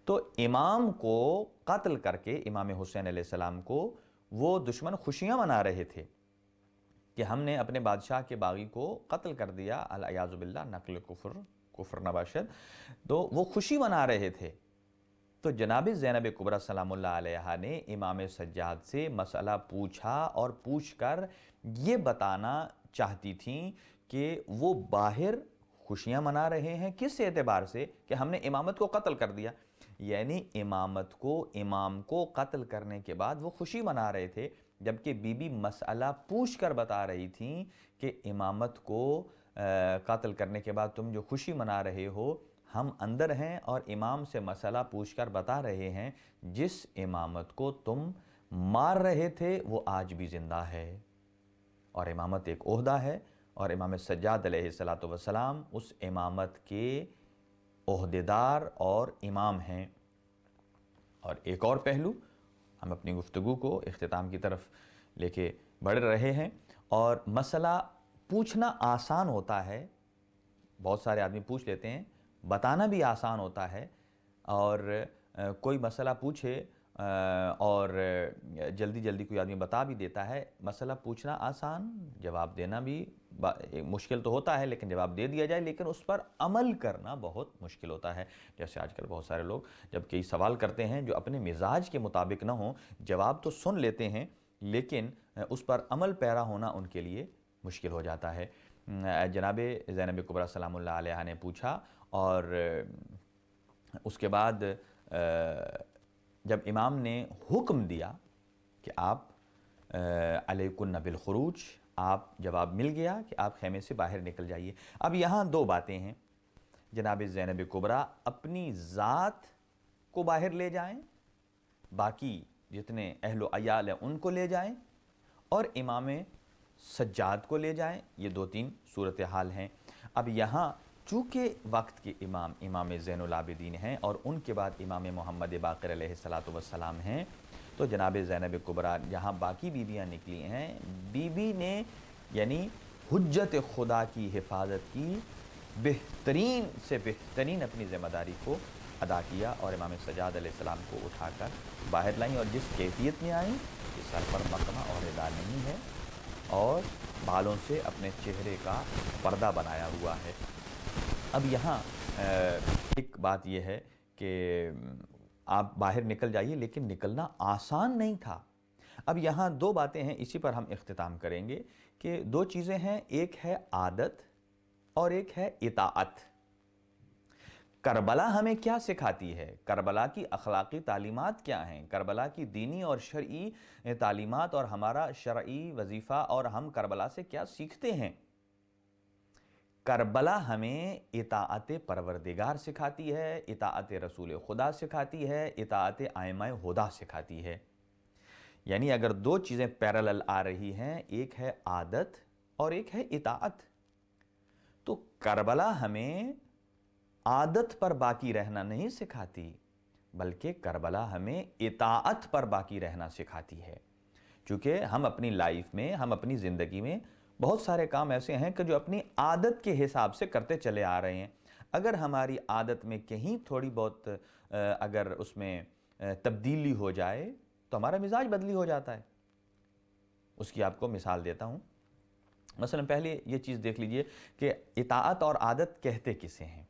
تو امام کو قتل کر کے، امام حسین علیہ السلام کو، وہ دشمن خوشیاں منا رہے تھے کہ ہم نے اپنے بادشاہ کے باغی کو قتل کر دیا، العیاذ باللہ، نقل کفر نباشد، تو وہ خوشی منا رہے تھے۔ تو جناب زینب کبریٰ سلام اللہ علیہا نے امام سجاد سے مسئلہ پوچھا، اور پوچھ کر یہ بتانا چاہتی تھیں کہ وہ باہر خوشیاں منا رہے ہیں کس اعتبار سے؟ کہ ہم نے امامت کو قتل کر دیا، یعنی امام کو قتل کرنے کے بعد وہ خوشی منا رہے تھے، جبکہ بی بی مسئلہ پوچھ کر بتا رہی تھیں کہ امامت کو قتل کرنے کے بعد تم جو خوشی منا رہے ہو، ہم اندر ہیں اور امام سے مسئلہ پوچھ کر بتا رہے ہیں جس امامت کو تم مار رہے تھے وہ آج بھی زندہ ہے، اور امامت ایک عہدہ ہے، اور امام سجاد علیہ السلام اس امامت کے عہدیدار اور امام ہیں۔ اور ایک اور پہلو، ہم اپنی گفتگو کو اختتام کی طرف لے کے بڑھ رہے ہیں، اور مسئلہ پوچھنا آسان ہوتا ہے، بہت سارے آدمی پوچھ لیتے ہیں، بتانا بھی آسان ہوتا ہے، اور کوئی مسئلہ پوچھے اور جلدی جلدی کوئی آدمی بتا بھی دیتا ہے۔ مسئلہ پوچھنا آسان، جواب دینا بھی مشکل تو ہوتا ہے، لیکن جواب دے دیا جائے، لیکن اس پر عمل کرنا بہت مشکل ہوتا ہے۔ جیسے آج کل بہت سارے لوگ جب کئی سوال کرتے ہیں جو اپنے مزاج کے مطابق نہ ہوں، جواب تو سن لیتے ہیں لیکن اس پر عمل پیرا ہونا ان کے لیے مشکل ہو جاتا ہے۔ جناب زینب کبریٰ سلام اللہ علیہا نے پوچھا، اور اس کے بعد جب امام نے حکم دیا کہ آپ علیکن بالخروج، آپ جواب مل گیا کہ آپ خیمے سے باہر نکل جائیے۔ اب یہاں دو باتیں ہیں، جناب زینب کبریٰ اپنی ذات کو باہر لے جائیں، باقی جتنے اہل و عیال ہیں ان کو لے جائیں، اور امام سجاد کو لے جائیں، یہ دو تین صورتحال ہیں۔ اب یہاں چونکہ وقت کے امام زین العابدین ہیں، اور ان کے بعد امام محمد باقر علیہ السلام ہیں، تو جناب زینب کبریٰ جہاں باقی بیویاں نکلی ہیں، بی بی نے یعنی حجت خدا کی حفاظت کی، بہترین سے بہترین اپنی ذمہ داری کو ادا کیا، اور امام سجاد علیہ السلام کو اٹھا کر باہر لائیں، اور جس کیفیت میں آئیں کہ سر پر مقمہ اور ردا نہیں ہے، اور بالوں سے اپنے چہرے کا پردہ بنایا ہوا ہے۔ اب یہاں ایک بات یہ ہے کہ آپ باہر نکل جائیے، لیکن نکلنا آسان نہیں تھا۔ اب یہاں دو باتیں ہیں، اسی پر ہم اختتام کریں گے کہ دو چیزیں ہیں، ایک ہے عادت اور ایک ہے اطاعت۔ کربلا ہمیں کیا سکھاتی ہے؟ کربلا کی اخلاقی تعلیمات کیا ہیں؟ کربلا کی دینی اور شرعی تعلیمات اور ہمارا شرعی وظیفہ، اور ہم کربلا سے کیا سیکھتے ہیں؟ کربلا ہمیں اطاعت پروردگار سکھاتی ہے، اطاعت رسول خدا سکھاتی ہے، اطاعت ائمہ ہدیٰ سکھاتی ہے۔ یعنی اگر دو چیزیں پیرالل آ رہی ہیں، ایک ہے عادت اور ایک ہے اطاعت، تو کربلا ہمیں عادت پر باقی رہنا نہیں سکھاتی، بلکہ کربلا ہمیں اطاعت پر باقی رہنا سکھاتی ہے۔ چونکہ ہم اپنی لائف میں، ہم اپنی زندگی میں بہت سارے کام ایسے ہیں کہ جو اپنی عادت کے حساب سے کرتے چلے آ رہے ہیں۔ اگر ہماری عادت میں کہیں تھوڑی بہت اگر اس میں تبدیلی ہو جائے تو ہمارا مزاج بدلی ہو جاتا ہے۔ اس کی آپ کو مثال دیتا ہوں۔ مثلا پہلے یہ چیز دیکھ لیجئے کہ اطاعت اور عادت کہتے کسے ہیں۔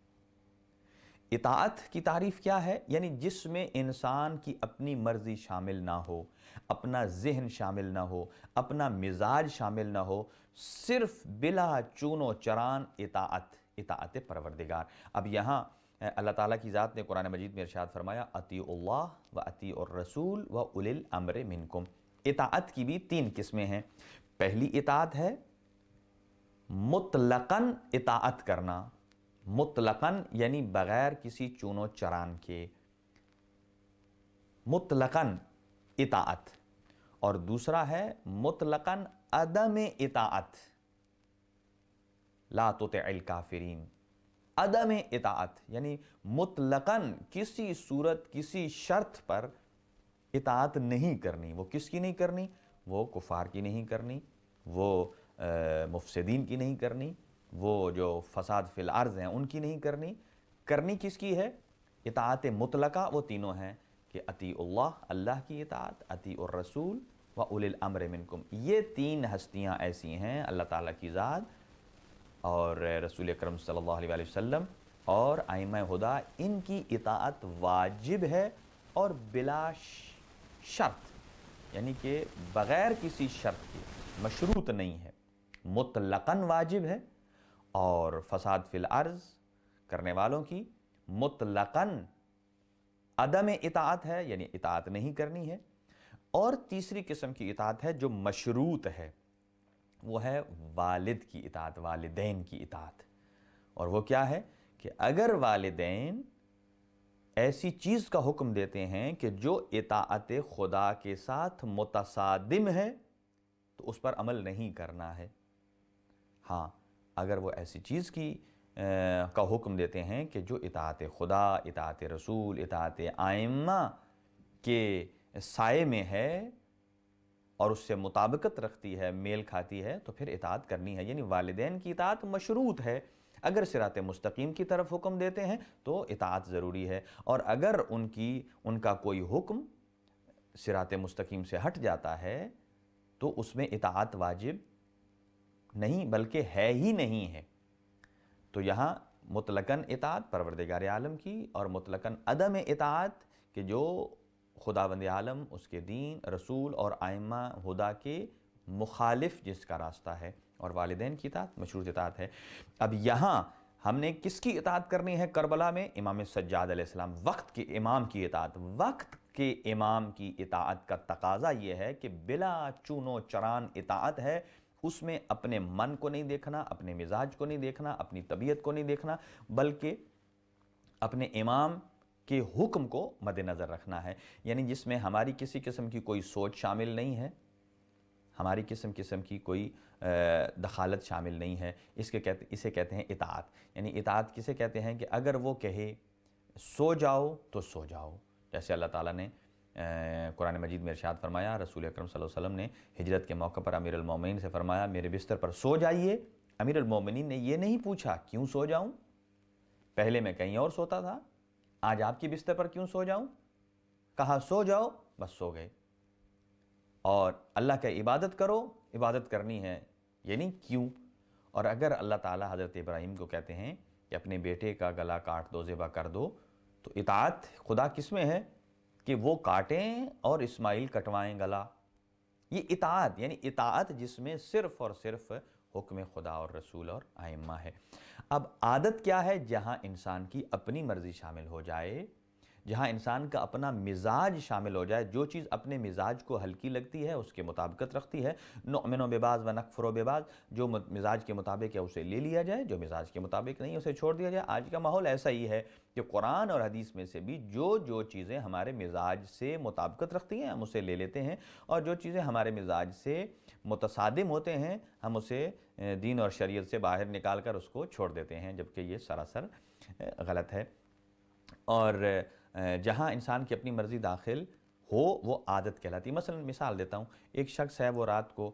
اطاعت کی تعریف کیا ہے؟ یعنی جس میں انسان کی اپنی مرضی شامل نہ ہو، اپنا ذہن شامل نہ ہو، اپنا مزاج شامل نہ ہو، صرف بلا چون و چران اطاعت پروردگار۔ اب یہاں اللہ تعالیٰ کی ذات نے قرآن مجید میں ارشاد فرمایا اطیعوا اللہ و اطیعوا الرسول و اولی الامر منکم۔ اطاعت کی بھی 3 قسمیں ہیں۔ پہلی اطاعت ہے مطلقاً اطاعت کرنا، مطلقاً یعنی بغیر کسی چون و چران کے، مطلقاً اطاعت۔ اور دوسرا ہے مطلقاً عدم اطاعت، لا تطع الکافرین، عدم اطاعت یعنی مطلقاً کسی صورت کسی شرط پر اطاعت نہیں کرنی۔ وہ کس کی نہیں کرنی؟ وہ کفار کی نہیں کرنی، وہ مفسدین کی نہیں کرنی، وہ جو فساد فی الارض ہیں ان کی نہیں کرنی۔ کرنی کس کی ہے؟ اطاعت مطلقہ وہ تینوں ہیں کہ اطیعوا اللہ، اللہ کی اطاعت، اطیعوا الرسول و اولی الامر منکم۔ یہ 3 ہستیاں ایسی ہیں، اللہ تعالیٰ کی ذات اور رسول اکرم صلی اللہ علیہ وسلم اور ائمہ ہدیٰ، ان کی اطاعت واجب ہے اور بلا شرط، یعنی کہ بغیر کسی شرط کے، مشروط نہیں ہے، مطلقاً واجب ہے۔ اور فساد فی الارض کرنے والوں کی مطلقاً عدم اطاعت ہے، یعنی اطاعت نہیں کرنی ہے۔ اور تیسری قسم کی اطاعت ہے جو مشروط ہے، وہ ہے والد کی اطاعت، والدین کی اطاعت۔ اور وہ کیا ہے کہ اگر والدین ایسی چیز کا حکم دیتے ہیں کہ جو اطاعت خدا کے ساتھ متصادم ہے تو اس پر عمل نہیں کرنا ہے۔ ہاں، اگر وہ ایسی چیز کا حکم دیتے ہیں کہ جو اطاعت خدا، اطاعت رسول، اطاعت ائمہ کے سائے میں ہے اور اس سے مطابقت رکھتی ہے، میل کھاتی ہے، تو پھر اطاعت کرنی ہے۔ یعنی والدین کی اطاعت مشروط ہے۔ اگر صراط مستقیم کی طرف حکم دیتے ہیں تو اطاعت ضروری ہے، اور اگر ان کا کوئی حکم صراط مستقیم سے ہٹ جاتا ہے تو اس میں اطاعت واجب نہیں بلکہ ہے ہی نہیں ہے۔ تو یہاں مطلقاً اطاعت پروردگار عالم کی اور مطلقاً عدم اطاعت کہ جو خداوند عالم، اس کے دین، رسول اور ائمہ ہدیٰ کے مخالف جس کا راستہ ہے، اور والدین کی اطاعت مشروط اطاعت ہے۔ اب یہاں ہم نے کس کی اطاعت کرنی ہے؟ کربلا میں امام سجاد علیہ السلام، وقت کے امام کی اطاعت۔ وقت کے امام کی اطاعت کا تقاضا یہ ہے کہ بلا چون و چران اطاعت ہے، اس میں اپنے من کو نہیں دیکھنا، اپنے مزاج کو نہیں دیکھنا، اپنی طبیعت کو نہیں دیکھنا، بلکہ اپنے امام کے حکم کو مد نظر رکھنا ہے۔ یعنی جس میں ہماری کسی قسم کی کوئی سوچ شامل نہیں ہے، ہماری قسم کی کوئی دخالت شامل نہیں ہے، اسے کہتے ہیں اطاعت۔ یعنی اطاعت کسے کہتے ہیں کہ اگر وہ کہے سو جاؤ تو سو جاؤ، جیسے اللہ تعالیٰ نے قرآن مجید میں ارشاد فرمایا، رسول اکرم صلی اللہ علیہ وسلم نے ہجرت کے موقع پر امیر المومنین سے فرمایا میرے بستر پر سو جائیے۔ امیر المومنین نے یہ نہیں پوچھا کیوں سو جاؤں، پہلے میں کہیں اور سوتا تھا، آج آپ کی بستر پر کیوں سو جاؤں؟ کہا سو جاؤ، بس سو گئے۔ اور اللہ کا عبادت کرو، عبادت کرنی ہے، یعنی کیوں؟ اور اگر اللہ تعالیٰ حضرت ابراہیم کو کہتے ہیں کہ اپنے بیٹے کا گلا کاٹ دو، ذبح کر دو، تو اطاعت خدا کس میں ہے کہ وہ کاٹیں اور اسماعیل کٹوائیں گلا۔ یہ اطاعت، یعنی اطاعت جس میں صرف اور صرف حکم خدا اور رسول اور ائمہ ہے۔ اب عادت کیا ہے؟ جہاں انسان کی اپنی مرضی شامل ہو جائے، جہاں انسان کا اپنا مزاج شامل ہو جائے، جو چیز اپنے مزاج کو ہلکی لگتی ہے اس کے مطابقت رکھتی ہے، نؤمن ببعض و نکفر ببعض، جو مزاج کے مطابق ہے اسے لے لیا جائے، جو مزاج کے مطابق نہیں اسے چھوڑ دیا جائے۔ آج کا ماحول ایسا ہی ہے کہ قرآن اور حدیث میں سے بھی جو چیزیں ہمارے مزاج سے مطابقت رکھتی ہیں ہم اسے لے لیتے ہیں، اور جو چیزیں ہمارے مزاج سے متصادم ہوتے ہیں ہم اسے دین اور شریعت سے باہر نکال کر اس کو چھوڑ دیتے ہیں، جبکہ یہ سراسر غلط ہے۔ اور جہاں انسان کی اپنی مرضی داخل ہو وہ عادت کہلاتی ہے۔ مثلا مثال دیتا ہوں، ایک شخص ہے وہ رات کو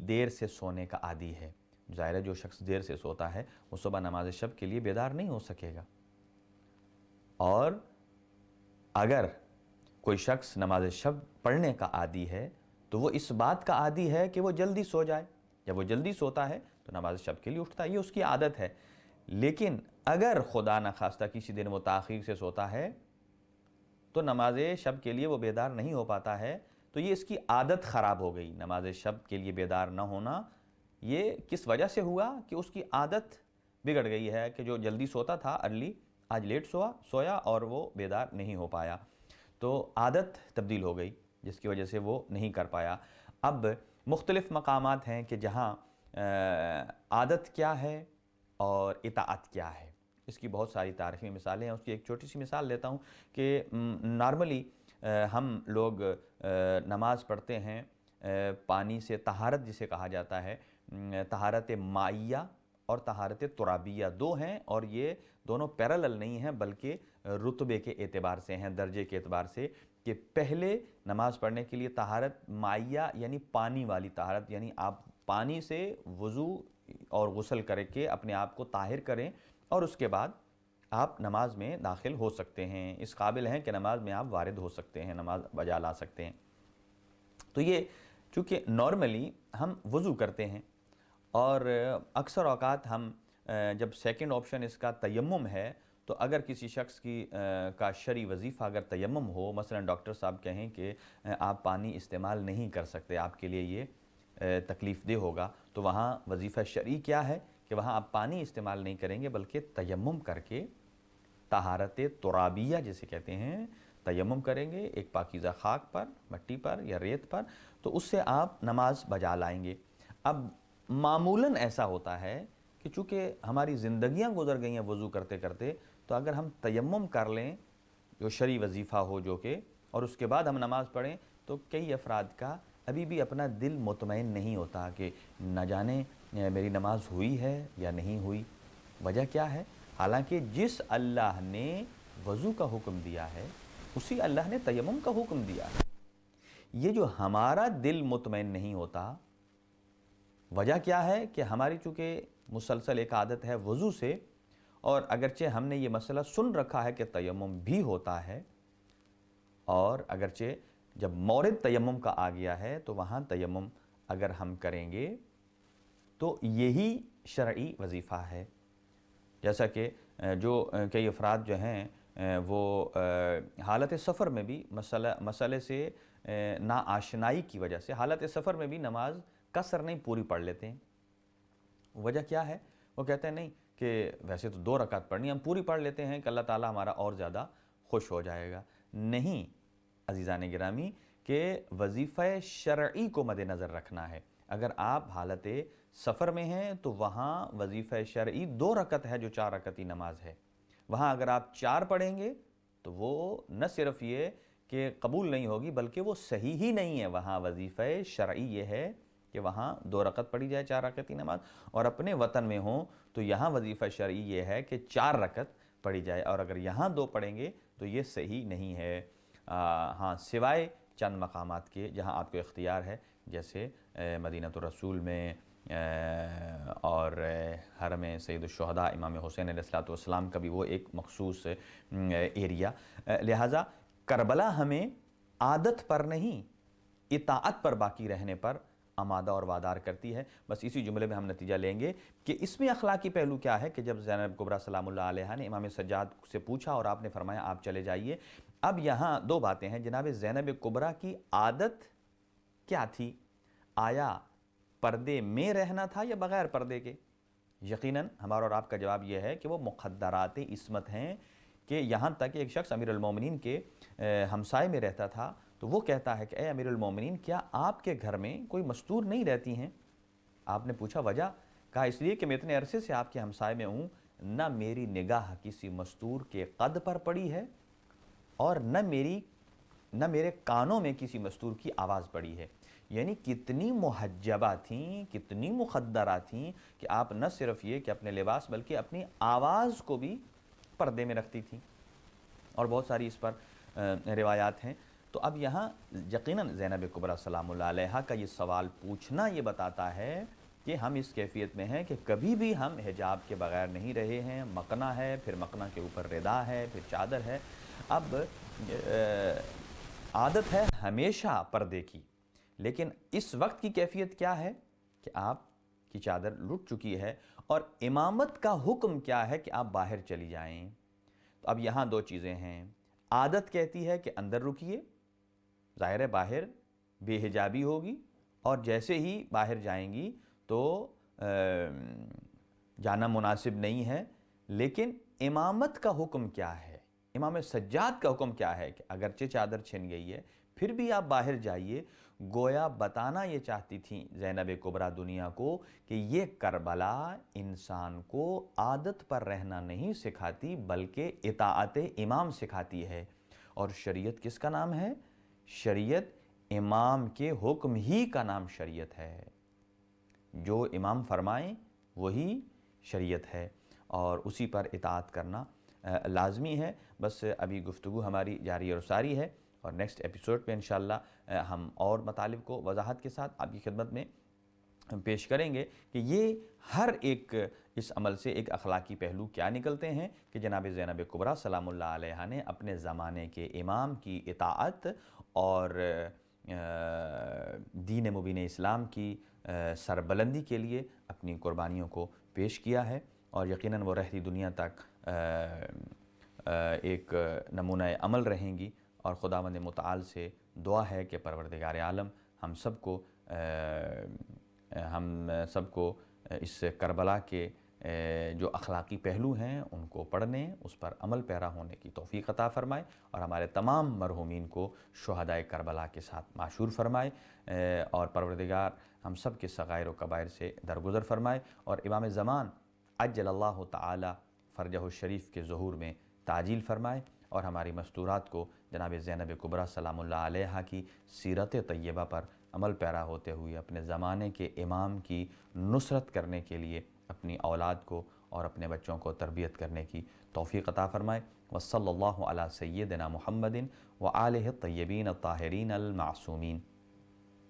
دیر سے سونے کا عادی ہے، ظاہر ہے جو شخص دیر سے سوتا ہے وہ صبح نماز شب کے لیے بیدار نہیں ہو سکے گا۔ اور اگر کوئی شخص نماز شب پڑھنے کا عادی ہے تو وہ اس بات کا عادی ہے کہ وہ جلدی سو جائے، جب وہ جلدی سوتا ہے تو نماز شب کے لیے اٹھتا ہے، یہ اس کی عادت ہے۔ لیکن اگر خدا نخواستہ کسی دن وہ تاخیر سے سوتا ہے تو نماز شب کے لیے وہ بیدار نہیں ہو پاتا ہے، تو یہ اس کی عادت خراب ہو گئی۔ نماز شب کے لیے بیدار نہ ہونا یہ کس وجہ سے ہوا کہ اس کی عادت بگڑ گئی ہے، کہ جو جلدی سوتا تھا ارلی، آج لیٹ سویا اور وہ بیدار نہیں ہو پایا، تو عادت تبدیل ہو گئی جس کی وجہ سے وہ نہیں کر پایا۔ اب مختلف مقامات ہیں کہ جہاں عادت کیا ہے اور اطاعت کیا ہے، اس کی بہت ساری تاریخی مثالیں ہیں۔ اس کی ایک چھوٹی سی مثال دیتا ہوں کہ نارملی ہم لوگ نماز پڑھتے ہیں پانی سے، طہارت جسے کہا جاتا ہے، طہارت مائیہ اور طہارت ترابیہ دو ہیں، اور یہ دونوں پیرالل نہیں ہیں بلکہ رتبے کے اعتبار سے ہیں، درجے کے اعتبار سے، کہ پہلے نماز پڑھنے کے لیے طہارت مائیہ یعنی پانی والی طہارت، یعنی آپ پانی سے وضو اور غسل کر کے اپنے آپ کو طاہر کریں اور اس کے بعد آپ نماز میں داخل ہو سکتے ہیں، اس قابل ہیں کہ نماز میں آپ وارد ہو سکتے ہیں، نماز بجا لا سکتے ہیں۔ تو یہ چونکہ نارملی ہم وضو کرتے ہیں، اور اکثر اوقات ہم جب سیکنڈ آپشن اس کا تیمم ہے، تو اگر کسی شخص کا شرعی وظیفہ اگر تیمم ہو، مثلا ڈاکٹر صاحب کہیں کہ آپ پانی استعمال نہیں کر سکتے، آپ کے لیے یہ تکلیف دہ ہوگا، تو وہاں وظیفہ شرعی کیا ہے کہ وہاں آپ پانی استعمال نہیں کریں گے بلکہ تیمم کر کے طہارت ترابیہ جسے کہتے ہیں، تیمم کریں گے ایک پاکیزہ خاک پر، مٹی پر یا ریت پر، تو اس سے آپ نماز بجا لائیں گے۔ اب معمولاً ایسا ہوتا ہے کہ چونکہ ہماری زندگیاں گزر گئی ہیں وضو کرتے کرتے، تو اگر ہم تیمم کر لیں جو شرعی وظیفہ ہو جو کہ، اور اس کے بعد ہم نماز پڑھیں، تو کئی افراد کا ابھی بھی اپنا دل مطمئن نہیں ہوتا کہ نہ جانے میری نماز ہوئی ہے یا نہیں ہوئی۔ وجہ کیا ہے؟ حالانکہ جس اللہ نے وضو کا حکم دیا ہے اسی اللہ نے تیمم کا حکم دیا ہے۔ یہ جو ہمارا دل مطمئن نہیں ہوتا، وجہ کیا ہے کہ ہماری چونکہ مسلسل ایک عادت ہے وضو سے، اور اگرچہ ہم نے یہ مسئلہ سن رکھا ہے کہ تیمم بھی ہوتا ہے، اور اگرچہ جب مورد تیمم کا آ گیا ہے تو وہاں تیمم اگر ہم کریں گے تو یہی شرعی وظیفہ ہے۔ جیسا کہ جو کئی افراد جو ہیں وہ حالت سفر میں بھی مسئلے سے ناآشنائی کی وجہ سے حالت سفر میں بھی نماز قصر نہیں پوری پڑھ لیتے ہیں۔ وجہ کیا ہے؟ وہ کہتے ہیں نہیں کہ ویسے تو 2 رکعت پڑھنی، ہم پوری پڑھ لیتے ہیں کہ اللہ تعالیٰ ہمارا اور زیادہ خوش ہو جائے گا۔ نہیں عزیزان گرامی، کہ وظیفہ شرعی کو مد نظر رکھنا ہے۔ اگر آپ حالت سفر میں ہیں تو وہاں وظیفہ شرعی 2 رکعت ہے جو 4 رکعتی نماز ہے، وہاں اگر آپ 4 پڑھیں گے تو وہ نہ صرف یہ کہ قبول نہیں ہوگی بلکہ وہ صحیح ہی نہیں ہے۔ وہاں وظیفہ شرعی یہ ہے کہ وہاں 2 رکعت پڑھی جائے 4 رکعتی نماز، اور اپنے وطن میں ہوں تو یہاں وظیفہ شرعی یہ ہے کہ 4 رکعت پڑھی جائے، اور اگر یہاں 2 پڑھیں گے تو یہ صحیح نہیں ہے۔ ہاں سوائے چند مقامات کے جہاں آپ کو اختیار ہے، جیسے مدینہ الرسول میں اور حرم سید الشہداء امام حسین علیہ السلام کا بھی وہ ایک مخصوص ایریا۔ لہٰذا کربلا ہمیں عادت پر نہیں اطاعت پر باقی رہنے پر آمادہ اور وادار کرتی ہے۔ بس اسی جملے میں ہم نتیجہ لیں گے کہ اس میں اخلاقی پہلو کیا ہے کہ جب زینب کبریٰ سلام اللہ علیہا نے امام سجاد سے پوچھا اور آپ نے فرمایا آپ چلے جائیے۔ اب یہاں 2 باتیں ہیں، جناب زینب کبریٰ کی عادت کیا تھی؟ آیا پردے میں رہنا تھا یا بغیر پردے کے؟ یقیناً ہمارا اور آپ کا جواب یہ ہے کہ وہ مقدرات عصمت ہیں، کہ یہاں تک ایک شخص امیر المومنین کے ہمسائے میں رہتا تھا تو وہ کہتا ہے کہ اے امیر المومنین، کیا آپ کے گھر میں کوئی مستور نہیں رہتی ہیں؟ آپ نے پوچھا وجہ؟ کہا اس لیے کہ میں اتنے عرصے سے آپ کے ہمسائے میں ہوں، نہ میری نگاہ کسی مستور کے قد پر پڑی ہے اور نہ میرے کانوں میں کسی مستور کی آواز پڑی ہے۔ یعنی کتنی محجبہ تھیں، کتنی مخدرہ تھیں کہ آپ نہ صرف یہ کہ اپنے لباس بلکہ اپنی آواز کو بھی پردے میں رکھتی تھیں، اور بہت ساری اس پر روایات ہیں۔ تو اب یہاں یقیناً زینب کبریٰ سلام اللہ علیہا کا یہ سوال پوچھنا یہ بتاتا ہے کہ ہم اس کیفیت میں ہیں کہ کبھی بھی ہم حجاب کے بغیر نہیں رہے ہیں، مقنا ہے، پھر مقنا کے اوپر ردا ہے، پھر چادر ہے۔ اب عادت ہے ہمیشہ پردے کی، لیکن اس وقت کی کیفیت کیا ہے کہ آپ کی چادر لٹ چکی ہے، اور امامت کا حکم کیا ہے کہ آپ باہر چلی جائیں۔ تو اب یہاں دو چیزیں ہیں، عادت کہتی ہے کہ اندر رکیے، ظاہر ہے باہر بے حجابی ہوگی، اور جیسے ہی باہر جائیں گی تو جانا مناسب نہیں ہے، لیکن امامت کا حکم کیا ہے، امام سجاد کا حکم کیا ہے کہ اگرچہ چادر چھن گئی ہے پھر بھی آپ باہر جائیے۔ گویا بتانا یہ چاہتی تھیں زینب کبریٰ دنیا کو کہ یہ کربلا انسان کو عادت پر رہنا نہیں سکھاتی بلکہ اطاعت امام سکھاتی ہے۔ اور شریعت کس کا نام ہے؟ شریعت امام کے حکم ہی کا نام شریعت ہے، جو امام فرمائیں وہی شریعت ہے، اور اسی پر اطاعت کرنا لازمی ہے۔ بس ابھی گفتگو ہماری جاری اور ساری ہے، اور نیکسٹ ایپیسوڈ پہ انشاءاللہ ہم اور مطالب کو وضاحت کے ساتھ آپ کی خدمت میں پیش کریں گے کہ یہ ہر ایک اس عمل سے ایک اخلاقی پہلو کیا نکلتے ہیں کہ جناب زینب کبریٰ سلام اللہ علیہا نے اپنے زمانے کے امام کی اطاعت اور دین مبین اسلام کی سربلندی کے لیے اپنی قربانیوں کو پیش کیا ہے، اور یقیناً وہ رہتی دنیا تک ایک نمونہ عمل رہیں گی۔ اور خداوند متعال سے دعا ہے کہ پروردگار عالم ہم سب کو اس کربلا کے جو اخلاقی پہلو ہیں ان کو پڑھنے، اس پر عمل پیرا ہونے کی توفیق عطا فرمائے، اور ہمارے تمام مرحومین کو شہدائے کربلا کے ساتھ معشور فرمائے، اور پروردگار ہم سب کے صغائر و کبائر سے درگزر فرمائے، اور امام زمان عجل اللہ تعالی فرجہ الشریف کے ظہور میں تعجیل فرمائے، اور ہماری مستورات کو جناب زینب کبریٰ سلام اللہ علیہا کی سیرت طیبہ پر عمل پیرا ہوتے ہوئے اپنے زمانے کے امام کی نصرت کرنے کے لیے اپنی اولاد کو اور اپنے بچوں کو تربیت کرنے کی توفیق عطا فرمائے۔ وصلی اللہ علی سیدنا محمد وآلہ الطیبین الطاہرین المعصومین۔